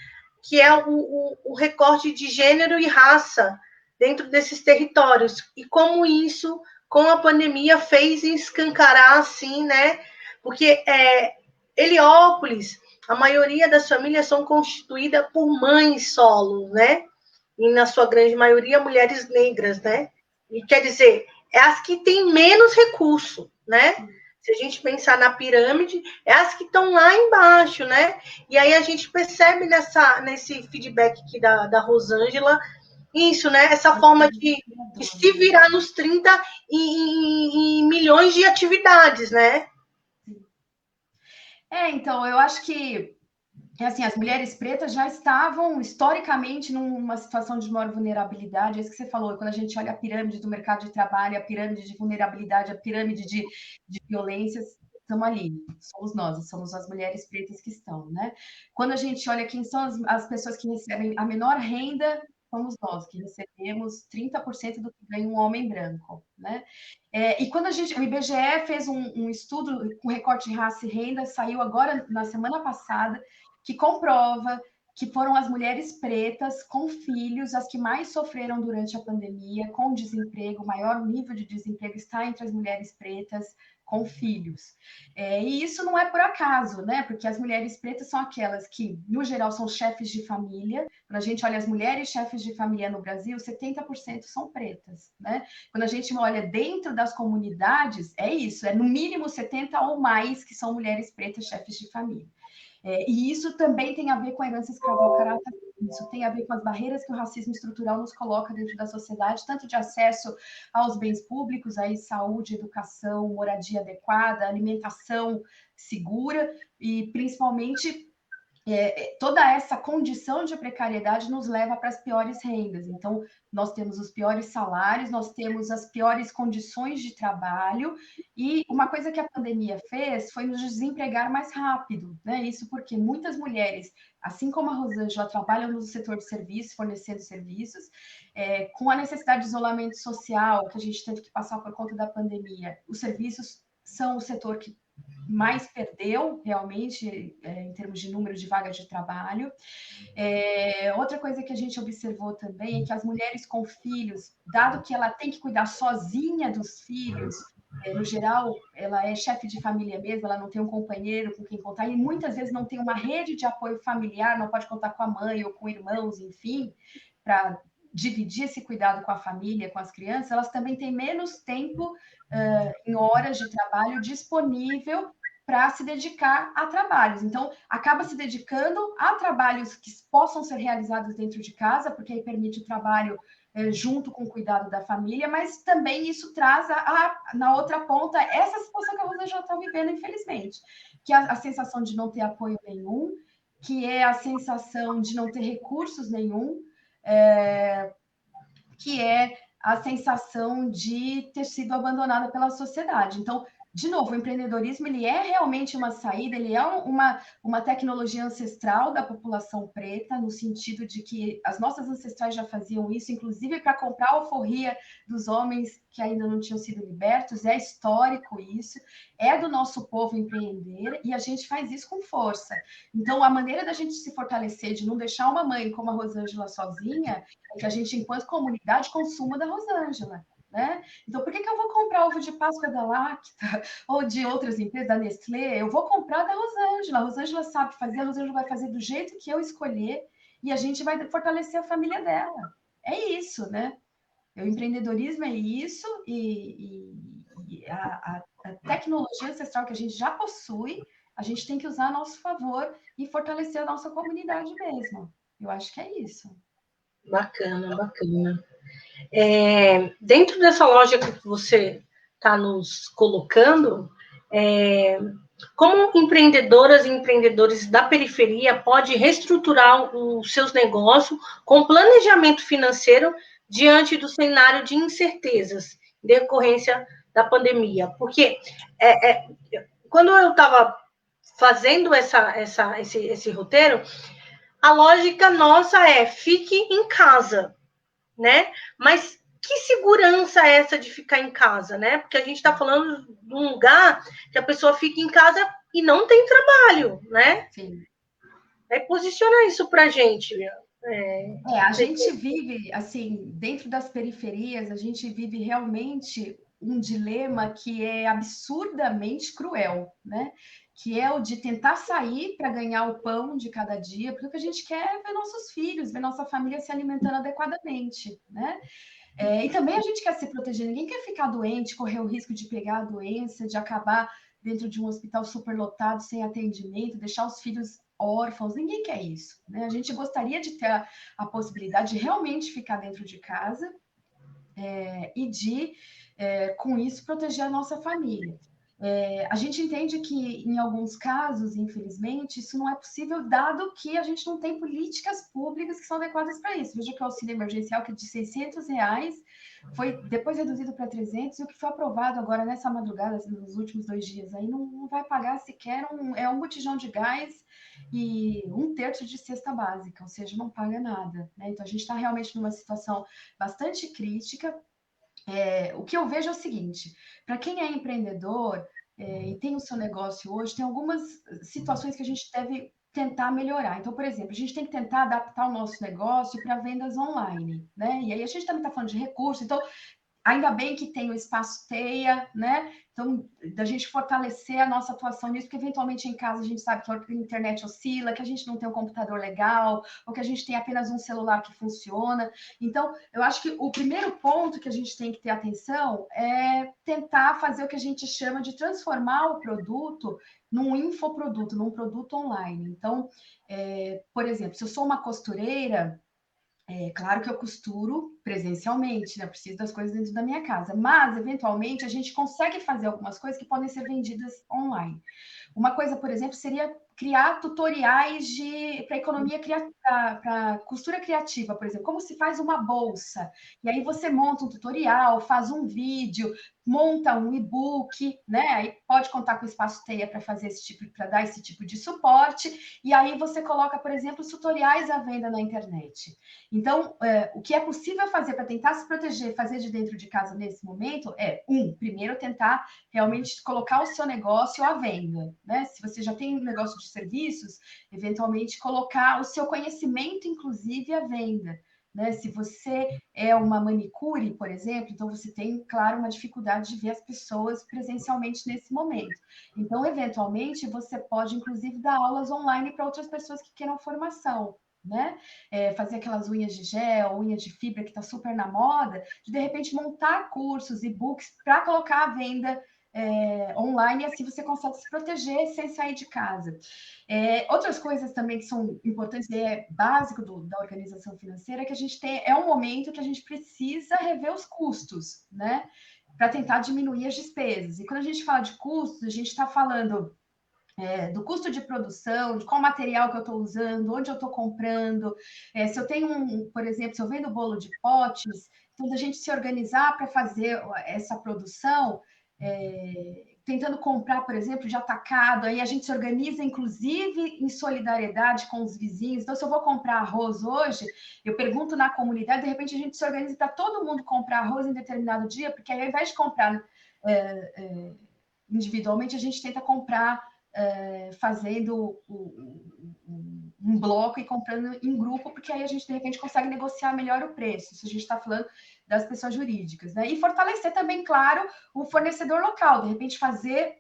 que é o recorte de gênero e raça dentro desses territórios. E como isso, com a pandemia, fez escancarar, assim, né? Porque Heliópolis, a maioria das famílias são constituídas por mães solos, né? E na sua grande maioria, mulheres negras, né? E quer dizer, é as que têm menos recurso, né? Se a gente pensar na pirâmide, é as que estão lá embaixo, né? E aí a gente percebe nesse feedback aqui da Rosângela, isso, né? Essa forma de se virar nos 30 em milhões de atividades, né? Então, eu acho que assim, as mulheres pretas já estavam historicamente numa situação de maior vulnerabilidade. É isso que você falou, quando a gente olha a pirâmide do mercado de trabalho, a pirâmide de vulnerabilidade, a pirâmide de violências, estamos ali, somos nós, somos as mulheres pretas que estão, né? Quando a gente olha quem são as pessoas que recebem a menor renda, somos nós, que recebemos 30% do que ganha um homem branco, né? E quando o IBGE fez um estudo com recorte de raça e renda, saiu agora na semana passada, que comprova que foram as mulheres pretas com filhos as que mais sofreram durante a pandemia, com desemprego, o maior nível de desemprego está entre as mulheres pretas com filhos. E isso não é por acaso, né? Porque as mulheres pretas são aquelas que, no geral, são chefes de família. Quando a gente olha as mulheres chefes de família no Brasil, 70% são pretas, né? Quando a gente olha dentro das comunidades, é isso, é no mínimo 70 ou mais que são mulheres pretas chefes de família. E isso também tem a ver com a herança escravocrata, isso tem a ver com as barreiras que o racismo estrutural nos coloca dentro da sociedade, tanto de acesso aos bens públicos, aí saúde, educação, moradia adequada, alimentação segura e principalmente toda essa condição de precariedade nos leva para as piores rendas. Então, nós temos os piores salários, nós temos as piores condições de trabalho, e uma coisa que a pandemia fez foi nos desempregar mais rápido, né? Isso porque muitas mulheres, assim como a Rosângela, trabalham no setor de serviços, fornecendo serviços, com a necessidade de isolamento social que a gente teve que passar por conta da pandemia, os serviços são o setor que mais perdeu realmente em termos de número de vagas de trabalho. Outra coisa que a gente observou também é que as mulheres com filhos, dado que ela tem que cuidar sozinha dos filhos, no geral, ela é chefe de família mesmo, ela não tem um companheiro com quem contar, e muitas vezes não tem uma rede de apoio familiar, não pode contar com a mãe ou com irmãos, enfim, para dividir esse cuidado com a família, com as crianças, elas também têm menos tempo em horas de trabalho disponível para se dedicar a trabalhos. Então, acaba se dedicando a trabalhos que possam ser realizados dentro de casa, porque aí permite o trabalho junto com o cuidado da família, mas também isso traz na outra ponta essa situação que a Rosângela está vivendo, infelizmente, que é a sensação de não ter apoio nenhum, que é a sensação de não ter recursos nenhum, que é a sensação de ter sido abandonada pela sociedade. Então, de novo, o empreendedorismo ele é realmente uma saída, ele é uma tecnologia ancestral da população preta, no sentido de que as nossas ancestrais já faziam isso, inclusive para comprar a alforria dos homens que ainda não tinham sido libertos, é histórico isso, é do nosso povo empreender, e a gente faz isso com força. Então, a maneira da gente se fortalecer, de não deixar uma mãe como a Rosângela sozinha, é que a gente, enquanto comunidade, consuma da Rosângela. Né? Então, por que eu vou comprar ovo de Páscoa da Lacta ou de outras empresas, da Nestlé? Eu vou comprar da Rosângela. A Rosângela sabe fazer, a Rosângela vai fazer do jeito que eu escolher e a gente vai fortalecer a família dela. É isso, né? O empreendedorismo é isso e a tecnologia ancestral que a gente já possui, a gente tem que usar a nosso favor e fortalecer a nossa comunidade mesmo. Eu acho que é isso. Bacana, bacana. Dentro dessa lógica que você está nos colocando, como empreendedoras e empreendedores da periferia pode reestruturar os seus negócios com planejamento financeiro diante do cenário de incertezas em decorrência da pandemia? Porque quando eu estava fazendo esse roteiro, a lógica nossa é fique em casa, né? Mas que segurança é essa de ficar em casa, né? Porque a gente está falando de um lugar que a pessoa fica em casa e não tem trabalho, né? Sim. Aí posiciona isso para a gente. A gente vive, assim, dentro das periferias, a gente vive realmente um dilema que é absurdamente cruel, né? Que é o de tentar sair para ganhar o pão de cada dia, porque o que a gente quer é ver nossos filhos, ver nossa família se alimentando adequadamente, né? E também a gente quer se proteger, ninguém quer ficar doente, correr o risco de pegar a doença, de acabar dentro de um hospital superlotado, sem atendimento, deixar os filhos órfãos, ninguém quer isso, né? A gente gostaria de ter a possibilidade de realmente ficar dentro de casa e de, com isso, proteger a nossa família. A gente entende que, em alguns casos, infelizmente, isso não é possível, dado que a gente não tem políticas públicas que são adequadas para isso. Veja que o auxílio emergencial, que é de R$ 600, foi depois reduzido para 300, e o que foi aprovado agora nessa madrugada, nos últimos 2 dias, aí não vai pagar sequer um botijão de gás e 1/3 de cesta básica, ou seja, não paga nada, né? Então, a gente está realmente numa situação bastante crítica. O que eu vejo é o seguinte: para quem é empreendedor e tem o seu negócio hoje, tem algumas situações que a gente deve tentar melhorar. Então, por exemplo, a gente tem que tentar adaptar o nosso negócio para vendas online, né? E aí a gente também está falando de recursos, então ainda bem que tem o espaço TEIA, né? Então, da gente fortalecer a nossa atuação nisso, porque eventualmente em casa a gente sabe que a internet oscila, que a gente não tem um computador legal, ou que a gente tem apenas um celular que funciona. Então, eu acho que o primeiro ponto que a gente tem que ter atenção é tentar fazer o que a gente chama de transformar o produto num infoproduto, num produto online. Então, por exemplo, se eu sou uma costureira, claro que eu costuro presencialmente, né? Eu preciso das coisas dentro da minha casa, mas eventualmente a gente consegue fazer algumas coisas que podem ser vendidas online. Uma coisa, por exemplo, seria criar tutoriais para economia criativa, para costura criativa, por exemplo, como se faz uma bolsa. E aí você monta um tutorial, faz um vídeo, monta um e-book, né? Aí pode contar com o espaço TEIA para fazer para dar esse tipo de suporte. E aí você coloca, por exemplo, os tutoriais à venda na internet. Então, o que é possível fazer para tentar se proteger, fazer de dentro de casa nesse momento primeiro tentar realmente colocar o seu negócio à venda, né? Se você já tem um negócio de serviços, eventualmente colocar o seu conhecimento, inclusive, à venda, né? Se você é uma manicure, por exemplo, então você tem, claro, uma dificuldade de ver as pessoas presencialmente nesse momento. Então, eventualmente, você pode, inclusive, dar aulas online para outras pessoas que queiram formação, né? Fazer aquelas unhas de gel, unha de fibra que está super na moda, de repente montar cursos, e-books para colocar à venda online, e assim você consegue se proteger sem sair de casa. Outras coisas também que são importantes, é básico da organização financeira, que a gente tem, é um momento que a gente precisa rever os custos, né? Para tentar diminuir as despesas. E quando a gente fala de custos, a gente está falando do custo de produção, de qual material que eu estou usando, onde eu estou comprando. Se eu tenho, por exemplo, se eu vendo bolo de potes, então a gente se organizar para fazer essa produção, tentando comprar, por exemplo, de atacado, aí a gente se organiza, inclusive, em solidariedade com os vizinhos. Então, se eu vou comprar arroz hoje, eu pergunto na comunidade, de repente a gente se organiza para todo mundo comprar arroz em determinado dia, porque aí, ao invés de comprar individualmente, a gente tenta comprar fazendo um bloco e comprando em grupo, porque aí a gente, de repente, consegue negociar melhor o preço, se a gente está falando das pessoas jurídicas, né? E fortalecer também, claro, o fornecedor local, de repente fazer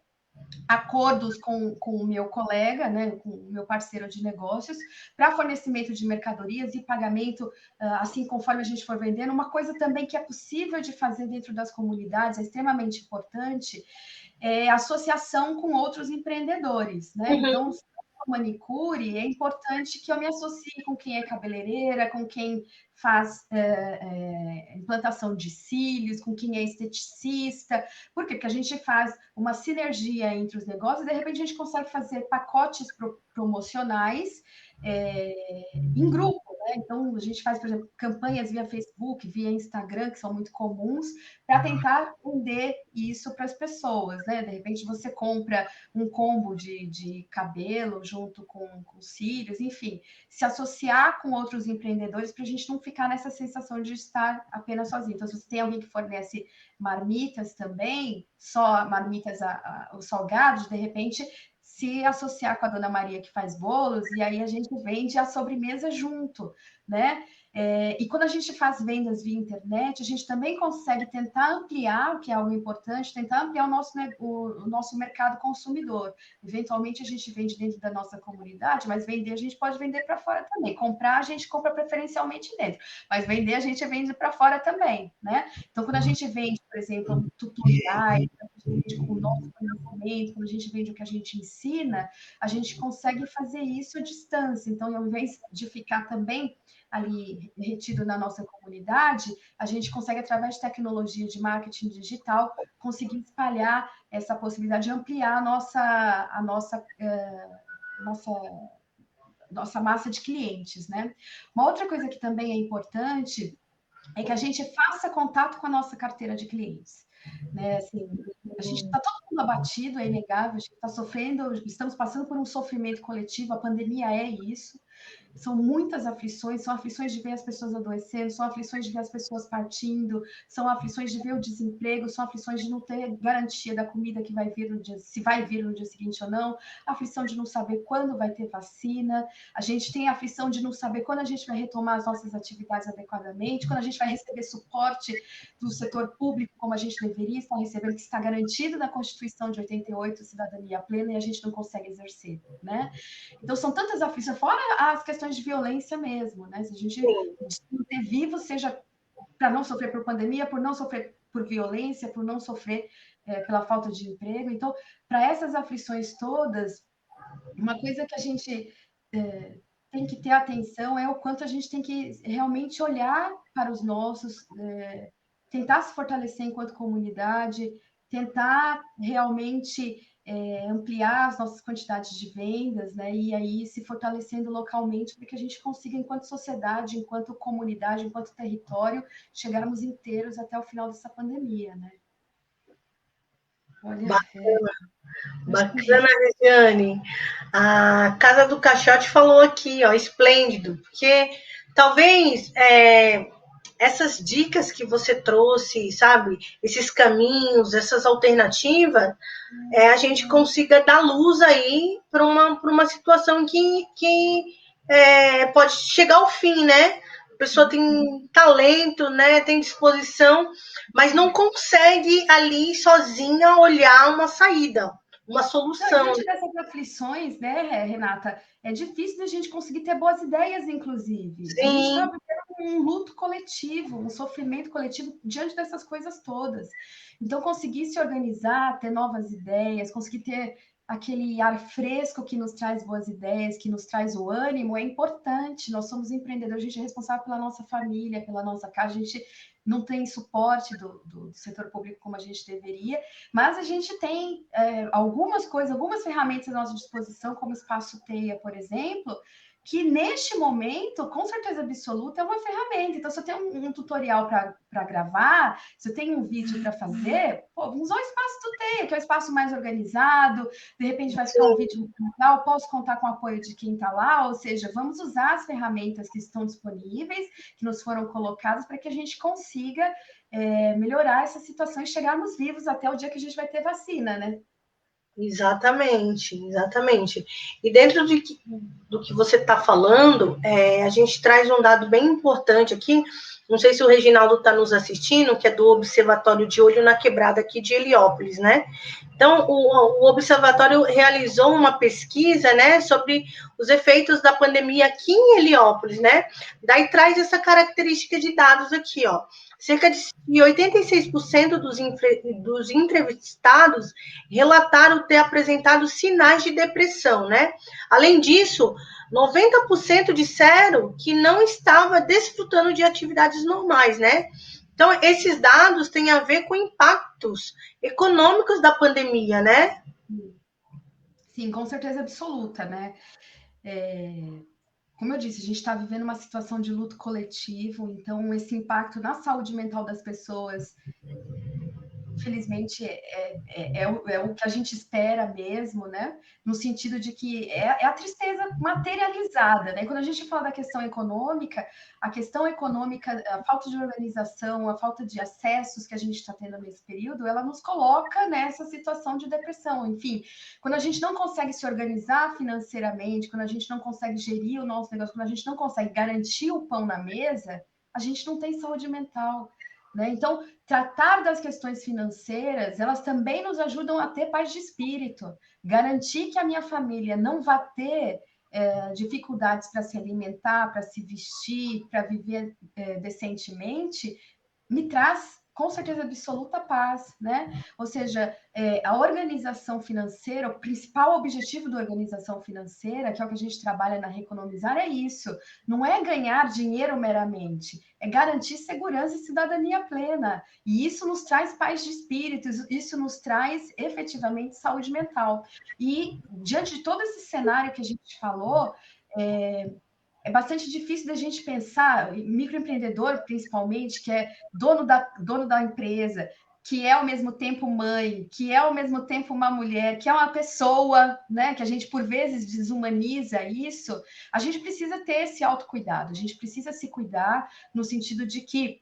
acordos com o meu colega, né, com o meu parceiro de negócios, para fornecimento de mercadorias e pagamento, assim conforme a gente for vendendo. Uma coisa também que é possível de fazer dentro das comunidades, é extremamente importante, associação com outros empreendedores, né? Uhum. Então, manicure, é importante que eu me associe com quem é cabeleireira, com quem faz implantação de cílios, com quem é esteticista. Por quê? Porque a gente faz uma sinergia entre os negócios e, de repente, a gente consegue fazer pacotes promocionais em grupo, né? Então, a gente faz, por exemplo, campanhas via Facebook, via Instagram, que são muito comuns, para tentar vender isso para as pessoas, né? De repente, você compra um combo de cabelo junto com cílios, enfim, se associar com outros empreendedores para a gente não ficar nessa sensação de estar apenas sozinho. Então, se você tem alguém que fornece marmitas também, só marmitas, os salgados, de repente se associar com a Dona Maria que faz bolos, e aí a gente vende a sobremesa junto, né? E quando a gente faz vendas via internet, a gente também consegue tentar ampliar, o que é algo importante, tentar ampliar o nosso mercado consumidor. Eventualmente, a gente vende dentro da nossa comunidade, mas vender, a gente pode vender para fora também. Comprar, a gente compra preferencialmente dentro, mas vender, a gente vende para fora também, né? Então, quando a gente vende, por exemplo, tutoriais, quando a gente vende com o nosso conhecimento, quando a gente vende o que a gente ensina, a gente consegue fazer isso à distância. Então, ao invés de ficar também ali retido na nossa comunidade, a gente consegue, através de tecnologia de marketing digital, conseguir espalhar essa possibilidade de ampliar a nossa massa de clientes, né? Uma outra coisa que também é importante é que a gente faça contato com a nossa carteira de clientes, né? Assim, a gente está todo mundo abatido, é inegável, a gente está sofrendo, estamos passando por um sofrimento coletivo, a pandemia é isso. São muitas aflições, são aflições de ver as pessoas adoecendo, são aflições de ver as pessoas partindo, são aflições de ver o desemprego, são aflições de não ter garantia da comida que vai vir no dia, se vai vir no dia seguinte ou não, a aflição de não saber quando vai ter vacina, a gente tem a aflição de não saber quando a gente vai retomar as nossas atividades adequadamente, quando a gente vai receber suporte do setor público como a gente deveria estar recebendo, que está garantido na Constituição de 88, cidadania plena, e a gente não consegue exercer, né? Então, são tantas aflições, fora as questões de violência mesmo, né? Se a gente manter vivo, seja para não sofrer por pandemia, por não sofrer por violência, por não sofrer pela falta de emprego. Então, para essas aflições todas, uma coisa que a gente tem que ter atenção é o quanto a gente tem que realmente olhar para os nossos, tentar se fortalecer enquanto comunidade, tentar realmente ampliar as nossas quantidades de vendas, né? E aí se fortalecendo localmente para que a gente consiga, enquanto sociedade, enquanto comunidade, enquanto território, chegarmos inteiros até o final dessa pandemia, né? Olha, bacana, Regiane. A Casa do Caixote falou aqui, ó, esplêndido, porque talvez essas dicas que você trouxe, sabe, esses caminhos, essas alternativas, a gente consiga dar luz aí para uma situação que pode chegar ao fim, né? A pessoa tem talento, né? Tem disposição, mas não consegue ali sozinha olhar uma saída, uma solução. Não, diante dessas aflições, né, Renata, é difícil da gente conseguir ter boas ideias, inclusive. Sim. A gente está vivendo um luto coletivo, um sofrimento coletivo diante dessas coisas todas. Então, conseguir se organizar, ter novas ideias, conseguir ter aquele ar fresco que nos traz boas ideias, que nos traz o ânimo, é importante. Nós somos empreendedores, a gente é responsável pela nossa família, pela nossa casa, a gente não tem suporte do setor público como a gente deveria, mas a gente tem algumas coisas, algumas ferramentas à nossa disposição, como o Espaço Teia, por exemplo, que neste momento, com certeza absoluta, é uma ferramenta. Então, se eu tenho um tutorial para gravar, se eu tenho um vídeo para fazer, vamos usar o Espaço do Teia, que é o espaço mais organizado, de repente vai ficar um vídeo legal, posso contar com o apoio de quem está lá, ou seja, vamos usar as ferramentas que estão disponíveis, que nos foram colocadas, para que a gente consiga melhorar essa situação e chegarmos vivos até o dia que a gente vai ter vacina, né? Exatamente, exatamente. E dentro do que você está falando, a gente traz um dado bem importante aqui, não sei se o Reginaldo está nos assistindo, que é do Observatório de Olho na Quebrada aqui de Heliópolis, né? Então, o Observatório realizou uma pesquisa, né, sobre os efeitos da pandemia aqui em Heliópolis, né? Daí traz essa característica de dados aqui, ó. Cerca de 86% dos entrevistados relataram ter apresentado sinais de depressão, né? Além disso, 90% disseram que não estava desfrutando de atividades normais, né? Então, esses dados têm a ver com impactos econômicos da pandemia, né? Sim, com certeza absoluta, né? Como eu disse, a gente está vivendo uma situação de luto coletivo, então esse impacto na saúde mental das pessoas, infelizmente, é o que a gente espera mesmo, né? No sentido de que é a tristeza materializada, né? Quando a gente fala da questão econômica, a falta de organização, a falta de acessos que a gente está tendo nesse período, ela nos coloca nessa situação de depressão. Enfim, quando a gente não consegue se organizar financeiramente, quando a gente não consegue gerir o nosso negócio, quando a gente não consegue garantir o pão na mesa, a gente não tem saúde mental. Né? Então, tratar das questões financeiras, elas também nos ajudam a ter paz de espírito. Garantir que a minha família não vai ter dificuldades para se alimentar, para se vestir, para viver decentemente, me traz com certeza absoluta paz, né? Ou seja, a organização financeira, o principal objetivo da organização financeira, que é o que a gente trabalha na Reconomizar, é isso. Não é ganhar dinheiro meramente, é garantir segurança e cidadania plena. E isso nos traz paz de espírito, isso nos traz efetivamente saúde mental. E diante de todo esse cenário que a gente falou, é bastante difícil da gente pensar, microempreendedor principalmente, que é dono da empresa, que é ao mesmo tempo mãe, que é ao mesmo tempo uma mulher, que é uma pessoa, né? Que a gente por vezes desumaniza isso. A gente precisa ter esse autocuidado, a gente precisa se cuidar no sentido de que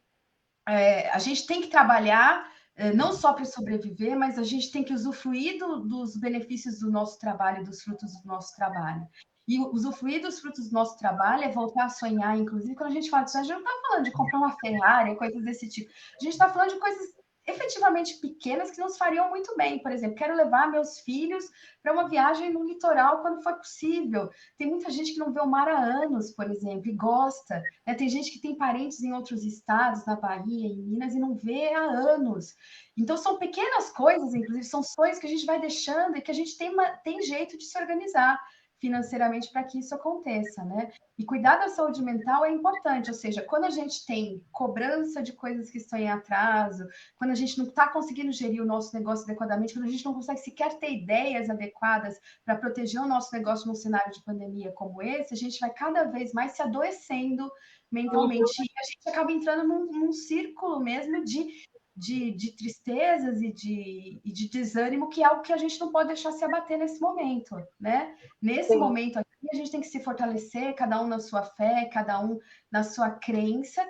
a gente tem que trabalhar não só para sobreviver, mas a gente tem que usufruir dos benefícios do nosso trabalho, dos frutos do nosso trabalho. E usufruir dos frutos do nosso trabalho é voltar a sonhar, inclusive, quando a gente fala disso, a gente não está falando de comprar uma Ferrari, coisas desse tipo. A gente está falando de coisas efetivamente pequenas que nos fariam muito bem. Por exemplo, quero levar meus filhos para uma viagem no litoral quando for possível. Tem muita gente que não vê o mar há anos, por exemplo, e gosta. Né? Tem gente que tem parentes em outros estados, na Bahia, em Minas, e não vê há anos. Então, são pequenas coisas, inclusive, são sonhos que a gente vai deixando e que a gente tem jeito de se organizar financeiramente para que isso aconteça, né? E cuidar da saúde mental é importante, ou seja, quando a gente tem cobrança de coisas que estão em atraso, quando a gente não está conseguindo gerir o nosso negócio adequadamente, quando a gente não consegue sequer ter ideias adequadas para proteger o nosso negócio num cenário de pandemia como esse, a gente vai cada vez mais se adoecendo mentalmente e a gente acaba entrando num círculo mesmo de tristezas e de desânimo, que é algo que a gente não pode deixar se abater nesse momento, né? Nesse momento aqui, a gente tem que se fortalecer, cada um na sua fé, cada um na sua crença,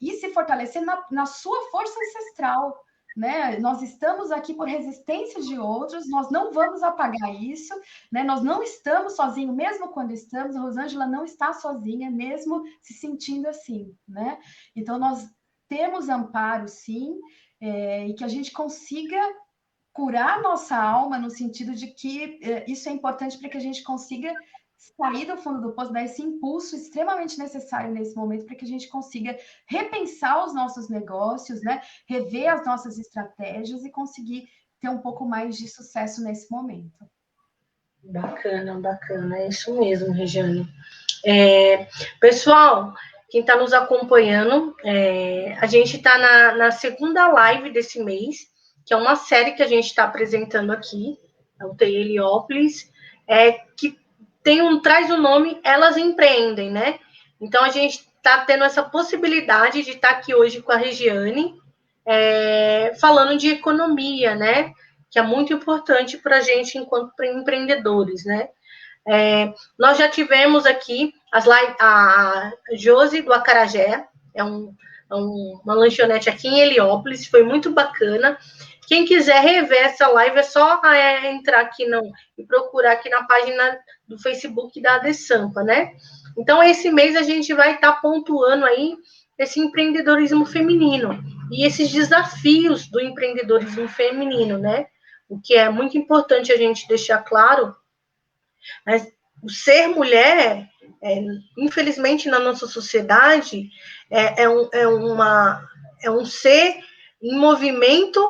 e se fortalecer na sua força ancestral, né? Nós estamos aqui por resistência de outros, nós não vamos apagar isso, né? Nós não estamos sozinhos, mesmo quando estamos, a Rosângela não está sozinha, mesmo se sentindo assim, né? Então, nós temos amparo, sim, e que a gente consiga curar nossa alma no sentido de que isso é importante para que a gente consiga sair do fundo do poço, dar esse impulso extremamente necessário nesse momento para que a gente consiga repensar os nossos negócios, né? Rever as nossas estratégias e conseguir ter um pouco mais de sucesso nesse momento. Bacana, bacana, é isso mesmo, Regiane. Pessoal, quem está nos acompanhando, a gente está na segunda live desse mês, que é uma série que a gente está apresentando aqui, é o TI Heliópolis, que traz o nome Elas Empreendem, né? Então, a gente está tendo essa possibilidade de estar aqui hoje com a Regiane, falando de economia, né? Que é muito importante para a gente enquanto empreendedores, né? Nós já tivemos aqui a Josi do Acarajé, uma lanchonete aqui em Heliópolis, foi muito bacana. Quem quiser rever essa live é só entrar aqui e procurar aqui na página do Facebook da Adesampa, né? Então, esse mês a gente vai estar pontuando aí esse empreendedorismo feminino e esses desafios do empreendedorismo feminino, né? O que é muito importante a gente deixar claro. Mas o ser mulher, infelizmente, na nossa sociedade, é um ser em movimento,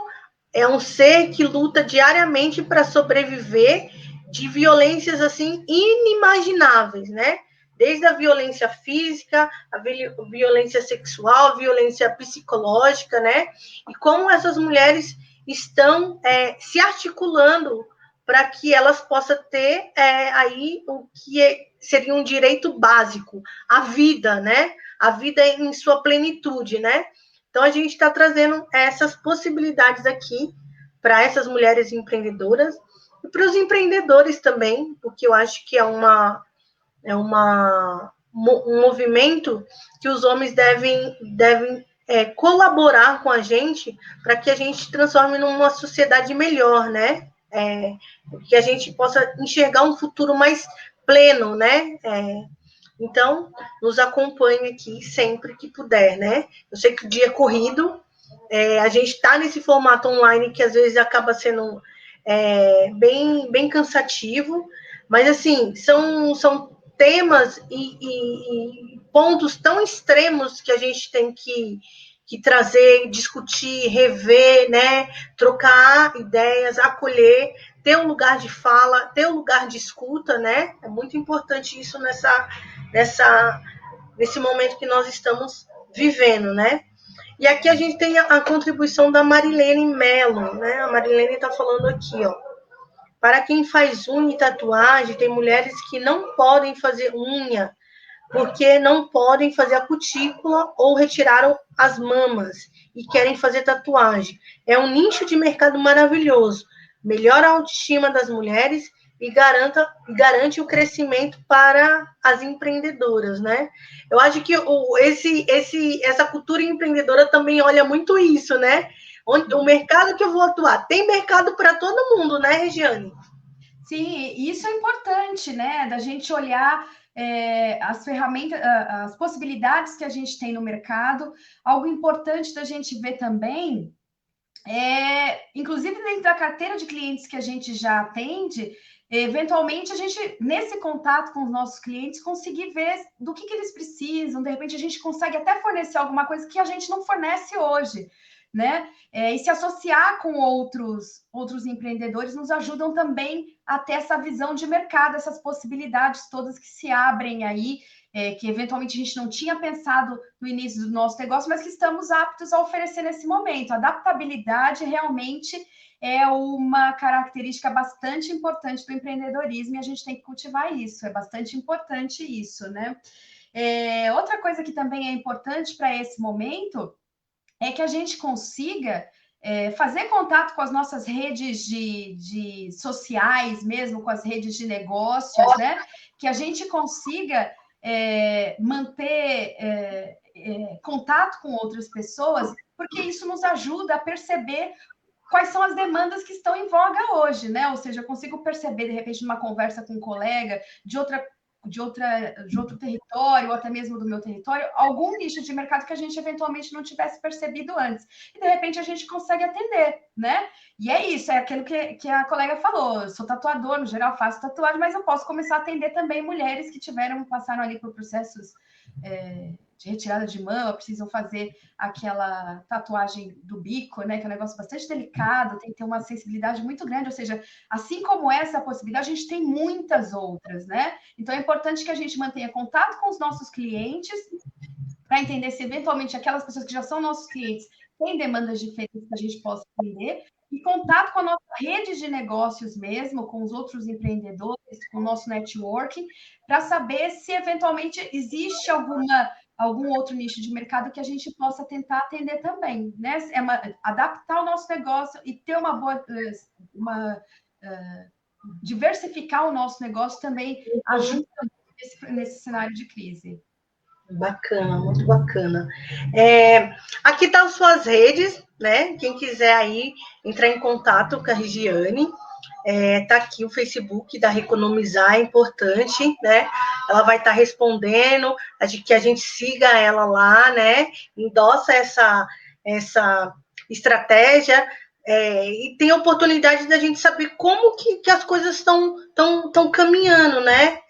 é um ser que luta diariamente para sobreviver de violências, assim, inimagináveis, né? Desde a violência física, a violência sexual, a violência psicológica, né? E como essas mulheres estão se articulando para que elas possam ter aí o que seria um direito básico, a vida, né? A vida em sua plenitude, né? Então, a gente está trazendo essas possibilidades aqui para essas mulheres empreendedoras e para os empreendedores também, porque eu acho que é um movimento que os homens devem colaborar com a gente para que a gente transforme numa sociedade melhor, né? Que a gente possa enxergar um futuro mais pleno, né? Então, nos acompanhe aqui sempre que puder, né? Eu sei que o dia é corrido, a gente está nesse formato online que às vezes acaba sendo bem cansativo, mas assim, são temas e pontos tão extremos que a gente tem que trazer, discutir, rever, né? Trocar ideias, acolher, ter um lugar de fala, ter um lugar de escuta, né? É muito importante isso nesse momento que nós estamos vivendo, né? E aqui a gente tem a contribuição da Marilene Mello, né? A Marilene está falando aqui, ó. Para quem faz unha e tatuagem, tem mulheres que não podem fazer unha porque não podem fazer a cutícula ou retiraram as mamas e querem fazer tatuagem. É um nicho de mercado maravilhoso. Melhora a autoestima das mulheres e garante o crescimento para as empreendedoras, né? Eu acho que essa cultura empreendedora também olha muito isso, né? O mercado que eu vou atuar, tem mercado para todo mundo, né, Regiane? Sim, isso é importante, né? Da gente olhar as ferramentas, as possibilidades que a gente tem no mercado. Algo importante da gente ver também inclusive dentro da carteira de clientes que a gente já atende, eventualmente a gente, nesse contato com os nossos clientes, conseguir ver do que eles precisam, de repente a gente consegue até fornecer alguma coisa que a gente não fornece hoje, né? E se associar com outros empreendedores nos ajudam também a ter essa visão de mercado, essas possibilidades todas que se abrem aí, que eventualmente a gente não tinha pensado no início do nosso negócio, mas que estamos aptos a oferecer nesse momento. A adaptabilidade realmente é uma característica bastante importante do empreendedorismo e a gente tem que cultivar isso, é bastante importante isso, né? Outra coisa que também é importante para esse momento é que a gente consiga fazer contato com as nossas redes de sociais mesmo, com as redes de negócios, né? Que a gente consiga manter contato com outras pessoas porque isso nos ajuda a perceber quais são as demandas que estão em voga hoje, né? Ou seja, eu consigo perceber, de repente, numa conversa com um colega de outro território, ou até mesmo do meu território, algum nicho de mercado que a gente eventualmente não tivesse percebido antes. E, de repente, a gente consegue atender, né? E é isso, é aquilo que a colega falou. Eu sou tatuador, no geral, faço tatuagem, mas eu posso começar a atender também mulheres que passaram ali por processos de retirada de mama, precisam fazer aquela tatuagem do bico, né? Que é um negócio bastante delicado, tem que ter uma sensibilidade muito grande, ou seja, assim como essa possibilidade, a gente tem muitas outras, né? Então é importante que a gente mantenha contato com os nossos clientes para entender se eventualmente aquelas pessoas que já são nossos clientes têm demandas diferentes que a gente possa atender, e contato com a nossa rede de negócios mesmo, com os outros empreendedores, com o nosso networking, para saber se eventualmente existe algum outro nicho de mercado que a gente possa tentar atender também, né? Adaptar o nosso negócio e ter diversificar o nosso negócio também ajuda nesse cenário de crise. Bacana, muito bacana. Aqui estão as suas redes, né? Quem quiser aí entrar em contato com a Regiane, tá aqui o Facebook da Reconomizar, é importante, né? Ela vai estar respondendo, que a gente siga ela lá, né? Endossa essa estratégia, e tem a oportunidade da gente saber como que as coisas estão caminhando, né?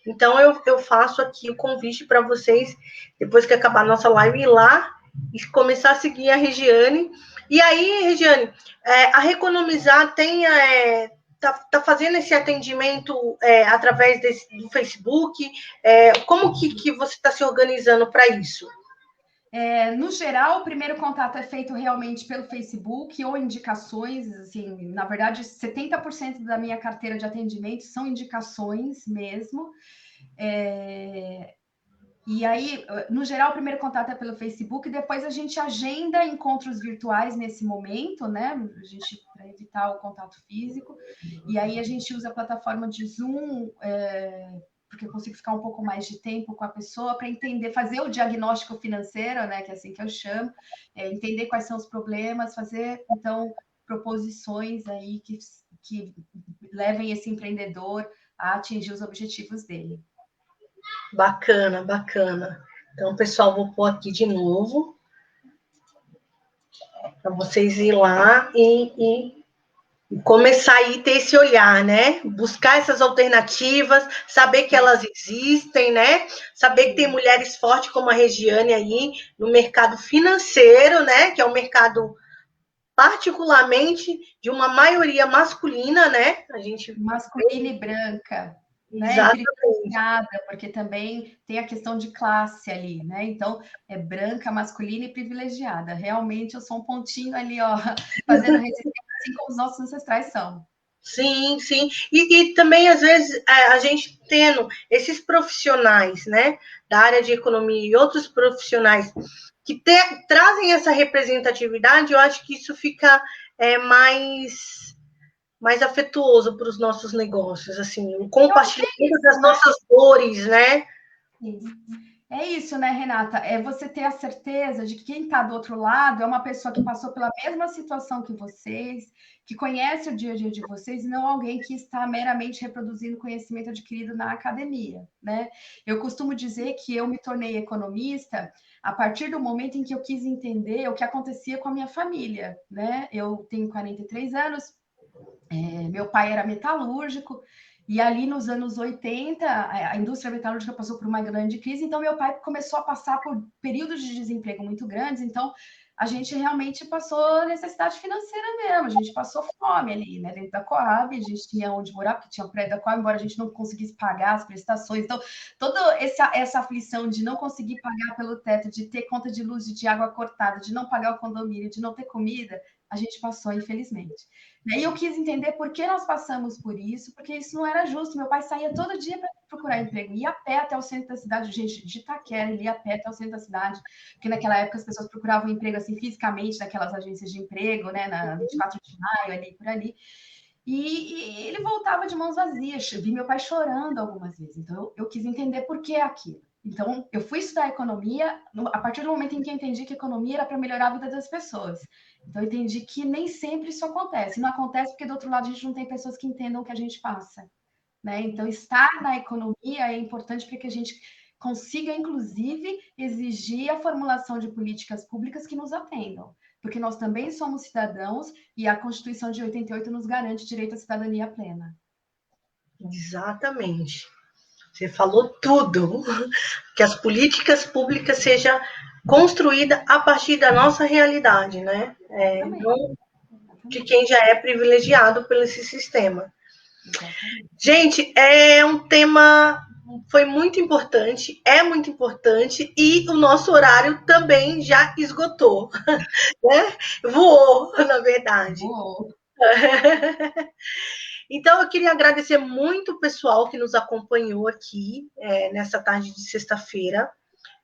Então, eu faço aqui o convite para vocês, depois que acabar a nossa live, ir lá e começar a seguir a Regiane. E aí, Regiane, a Reconomizar tá fazendo esse atendimento através do Facebook? Como que você está se organizando para isso? No geral, o primeiro contato é feito realmente pelo Facebook ou indicações, assim, na verdade, 70% da minha carteira de atendimento são indicações mesmo. E aí, no geral, o primeiro contato é pelo Facebook, depois a gente agenda encontros virtuais nesse momento, né? A gente, para evitar o contato físico, e aí a gente usa a plataforma de Zoom, porque eu consigo ficar um pouco mais de tempo com a pessoa para entender, fazer o diagnóstico financeiro, né? Que é assim que eu chamo, entender quais são os problemas, fazer, então, proposições aí que levem esse empreendedor a atingir os objetivos dele. Bacana, bacana. Então, pessoal, vou pôr aqui de novo para vocês ir lá e começar a ter esse olhar, né? Buscar essas alternativas, saber que elas existem, né? Saber que tem mulheres fortes como a Regiane aí no mercado financeiro, né? Que é um mercado particularmente de uma maioria masculina, né? Masculina e branca. Né? E privilegiada, porque também tem a questão de classe ali, né? Então, é branca, masculina e privilegiada. Realmente, eu sou um pontinho ali, ó, fazendo resistência, assim como os nossos ancestrais são. Sim, sim. E também, às vezes, a gente tendo esses profissionais, né, da área de economia e outros profissionais que trazem essa representatividade, eu acho que isso fica mais afetuoso para os nossos negócios, assim, o compartilhamento das nossas dores, né? É isso, né, Renata? É você ter a certeza de que quem está do outro lado é uma pessoa que passou pela mesma situação que vocês, que conhece o dia a dia de vocês, e não alguém que está meramente reproduzindo conhecimento adquirido na academia, né? Eu costumo dizer que eu me tornei economista a partir do momento em que eu quis entender o que acontecia com a minha família, né? Eu tenho 43 anos, meu pai era metalúrgico, e ali nos anos 80, a indústria metalúrgica passou por uma grande crise, então meu pai começou a passar por períodos de desemprego muito grandes, então a gente realmente passou necessidade financeira mesmo, a gente passou fome ali, né, dentro da Coab, a gente tinha onde morar, porque tinha um prédio da Coab, embora a gente não conseguisse pagar as prestações, então toda essa aflição de não conseguir pagar pelo teto, de ter conta de luz e de água cortada, de não pagar o condomínio, de não ter comida, a gente passou, infelizmente. E eu quis entender por que nós passamos por isso, porque isso não era justo. Meu pai saía todo dia para procurar emprego, ia a pé até o centro da cidade, gente, de Itaquera, ele ia a pé até o centro da cidade, porque naquela época as pessoas procuravam emprego assim fisicamente naquelas agências de emprego, né, na 24 de maio, ali por ali. E ele voltava de mãos vazias, vi meu pai chorando algumas vezes, então eu quis entender por que aquilo. Então, eu fui estudar economia a partir do momento em que eu entendi que economia era para melhorar a vida das pessoas. Então, eu entendi que nem sempre isso acontece. Não acontece porque, do outro lado, a gente não tem pessoas que entendam o que a gente passa. Né? Então, estar na economia é importante para que a gente consiga, inclusive, exigir a formulação de políticas públicas que nos atendam. Porque nós também somos cidadãos e a Constituição de 88 nos garante direito à cidadania plena. Exatamente. Você falou tudo. Que as políticas públicas sejam construídas a partir da nossa realidade, né? Não de quem já é privilegiado pelo esse sistema. Exatamente. Gente, é um tema foi muito importante, é muito importante, e o nosso horário também já esgotou, né? Voou, na verdade. Voou. Então, eu queria agradecer muito o pessoal que nos acompanhou aqui nessa tarde de sexta-feira.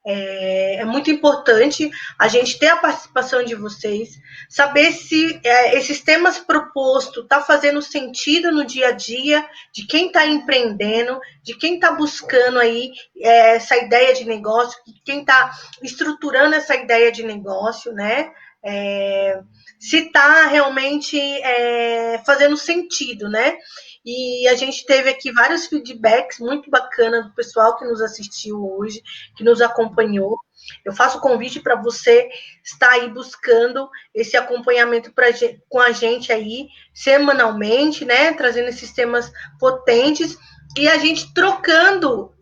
É muito importante a gente ter a participação de vocês, saber se esses temas propostos estão fazendo sentido no dia a dia de quem está empreendendo, de quem está buscando aí essa ideia de negócio, de quem está estruturando essa ideia de negócio, né? Se está realmente fazendo sentido, né? E a gente teve aqui vários feedbacks muito bacanas do pessoal que nos assistiu hoje, que nos acompanhou. Eu faço o convite para você estar aí buscando esse acompanhamento com a gente aí, semanalmente, né? Trazendo esses temas potentes e a gente trocando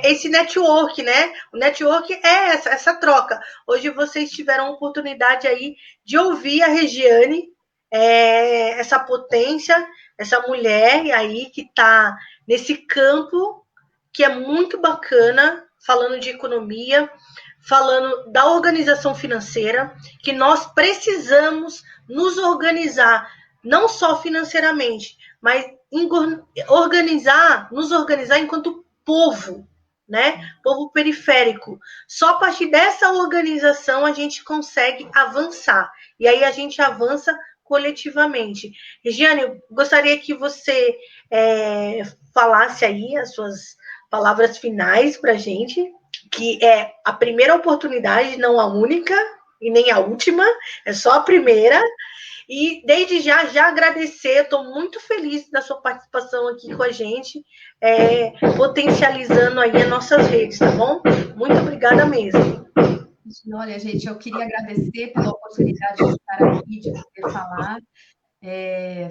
esse network, né? O network é essa troca. Hoje vocês tiveram a oportunidade aí de ouvir a Regiane, essa potência, essa mulher aí que está nesse campo que é muito bacana, falando de economia, falando da organização financeira, que nós precisamos nos organizar, não só financeiramente, mas nos organizar enquanto povo, né? Povo periférico. Só a partir dessa organização a gente consegue avançar. E aí a gente avança coletivamente. Regiane, eu gostaria que você falasse aí as suas palavras finais para a gente, que é a primeira oportunidade, não a única e nem a última, é só a primeira. E desde já agradecer, estou muito feliz da sua participação aqui com a gente, potencializando aí as nossas redes, tá bom? Muito obrigada mesmo. Olha, gente, eu queria agradecer pela oportunidade de estar aqui, de poder falar,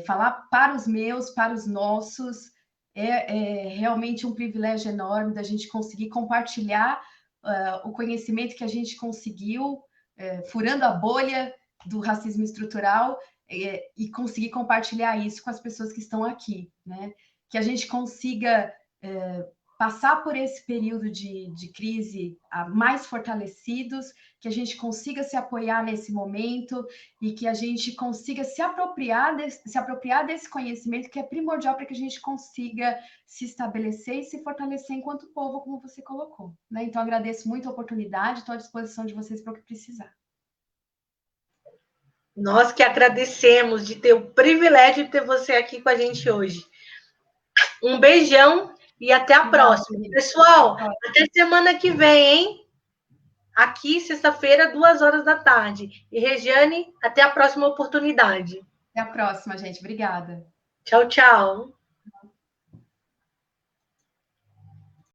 falar para os meus, para os nossos. É realmente um privilégio enorme da gente conseguir compartilhar o conhecimento que a gente conseguiu, furando a bolha do racismo estrutural, e conseguir compartilhar isso com as pessoas que estão aqui, né? Que a gente consiga passar por esse período de crise mais fortalecidos, que a gente consiga se apoiar nesse momento e que a gente consiga se apropriar desse conhecimento que é primordial para que a gente consiga se estabelecer e se fortalecer enquanto povo, como você colocou, né? Então, agradeço muito a oportunidade, estou à disposição de vocês para o que precisar. Nós que agradecemos de ter o privilégio de ter você aqui com a gente hoje. Um beijão e até a próxima. Pessoal, até semana que vem, hein? Aqui, sexta-feira, 2h da tarde. E, Regiane, até a próxima oportunidade. Até a próxima, gente. Obrigada. Tchau, tchau.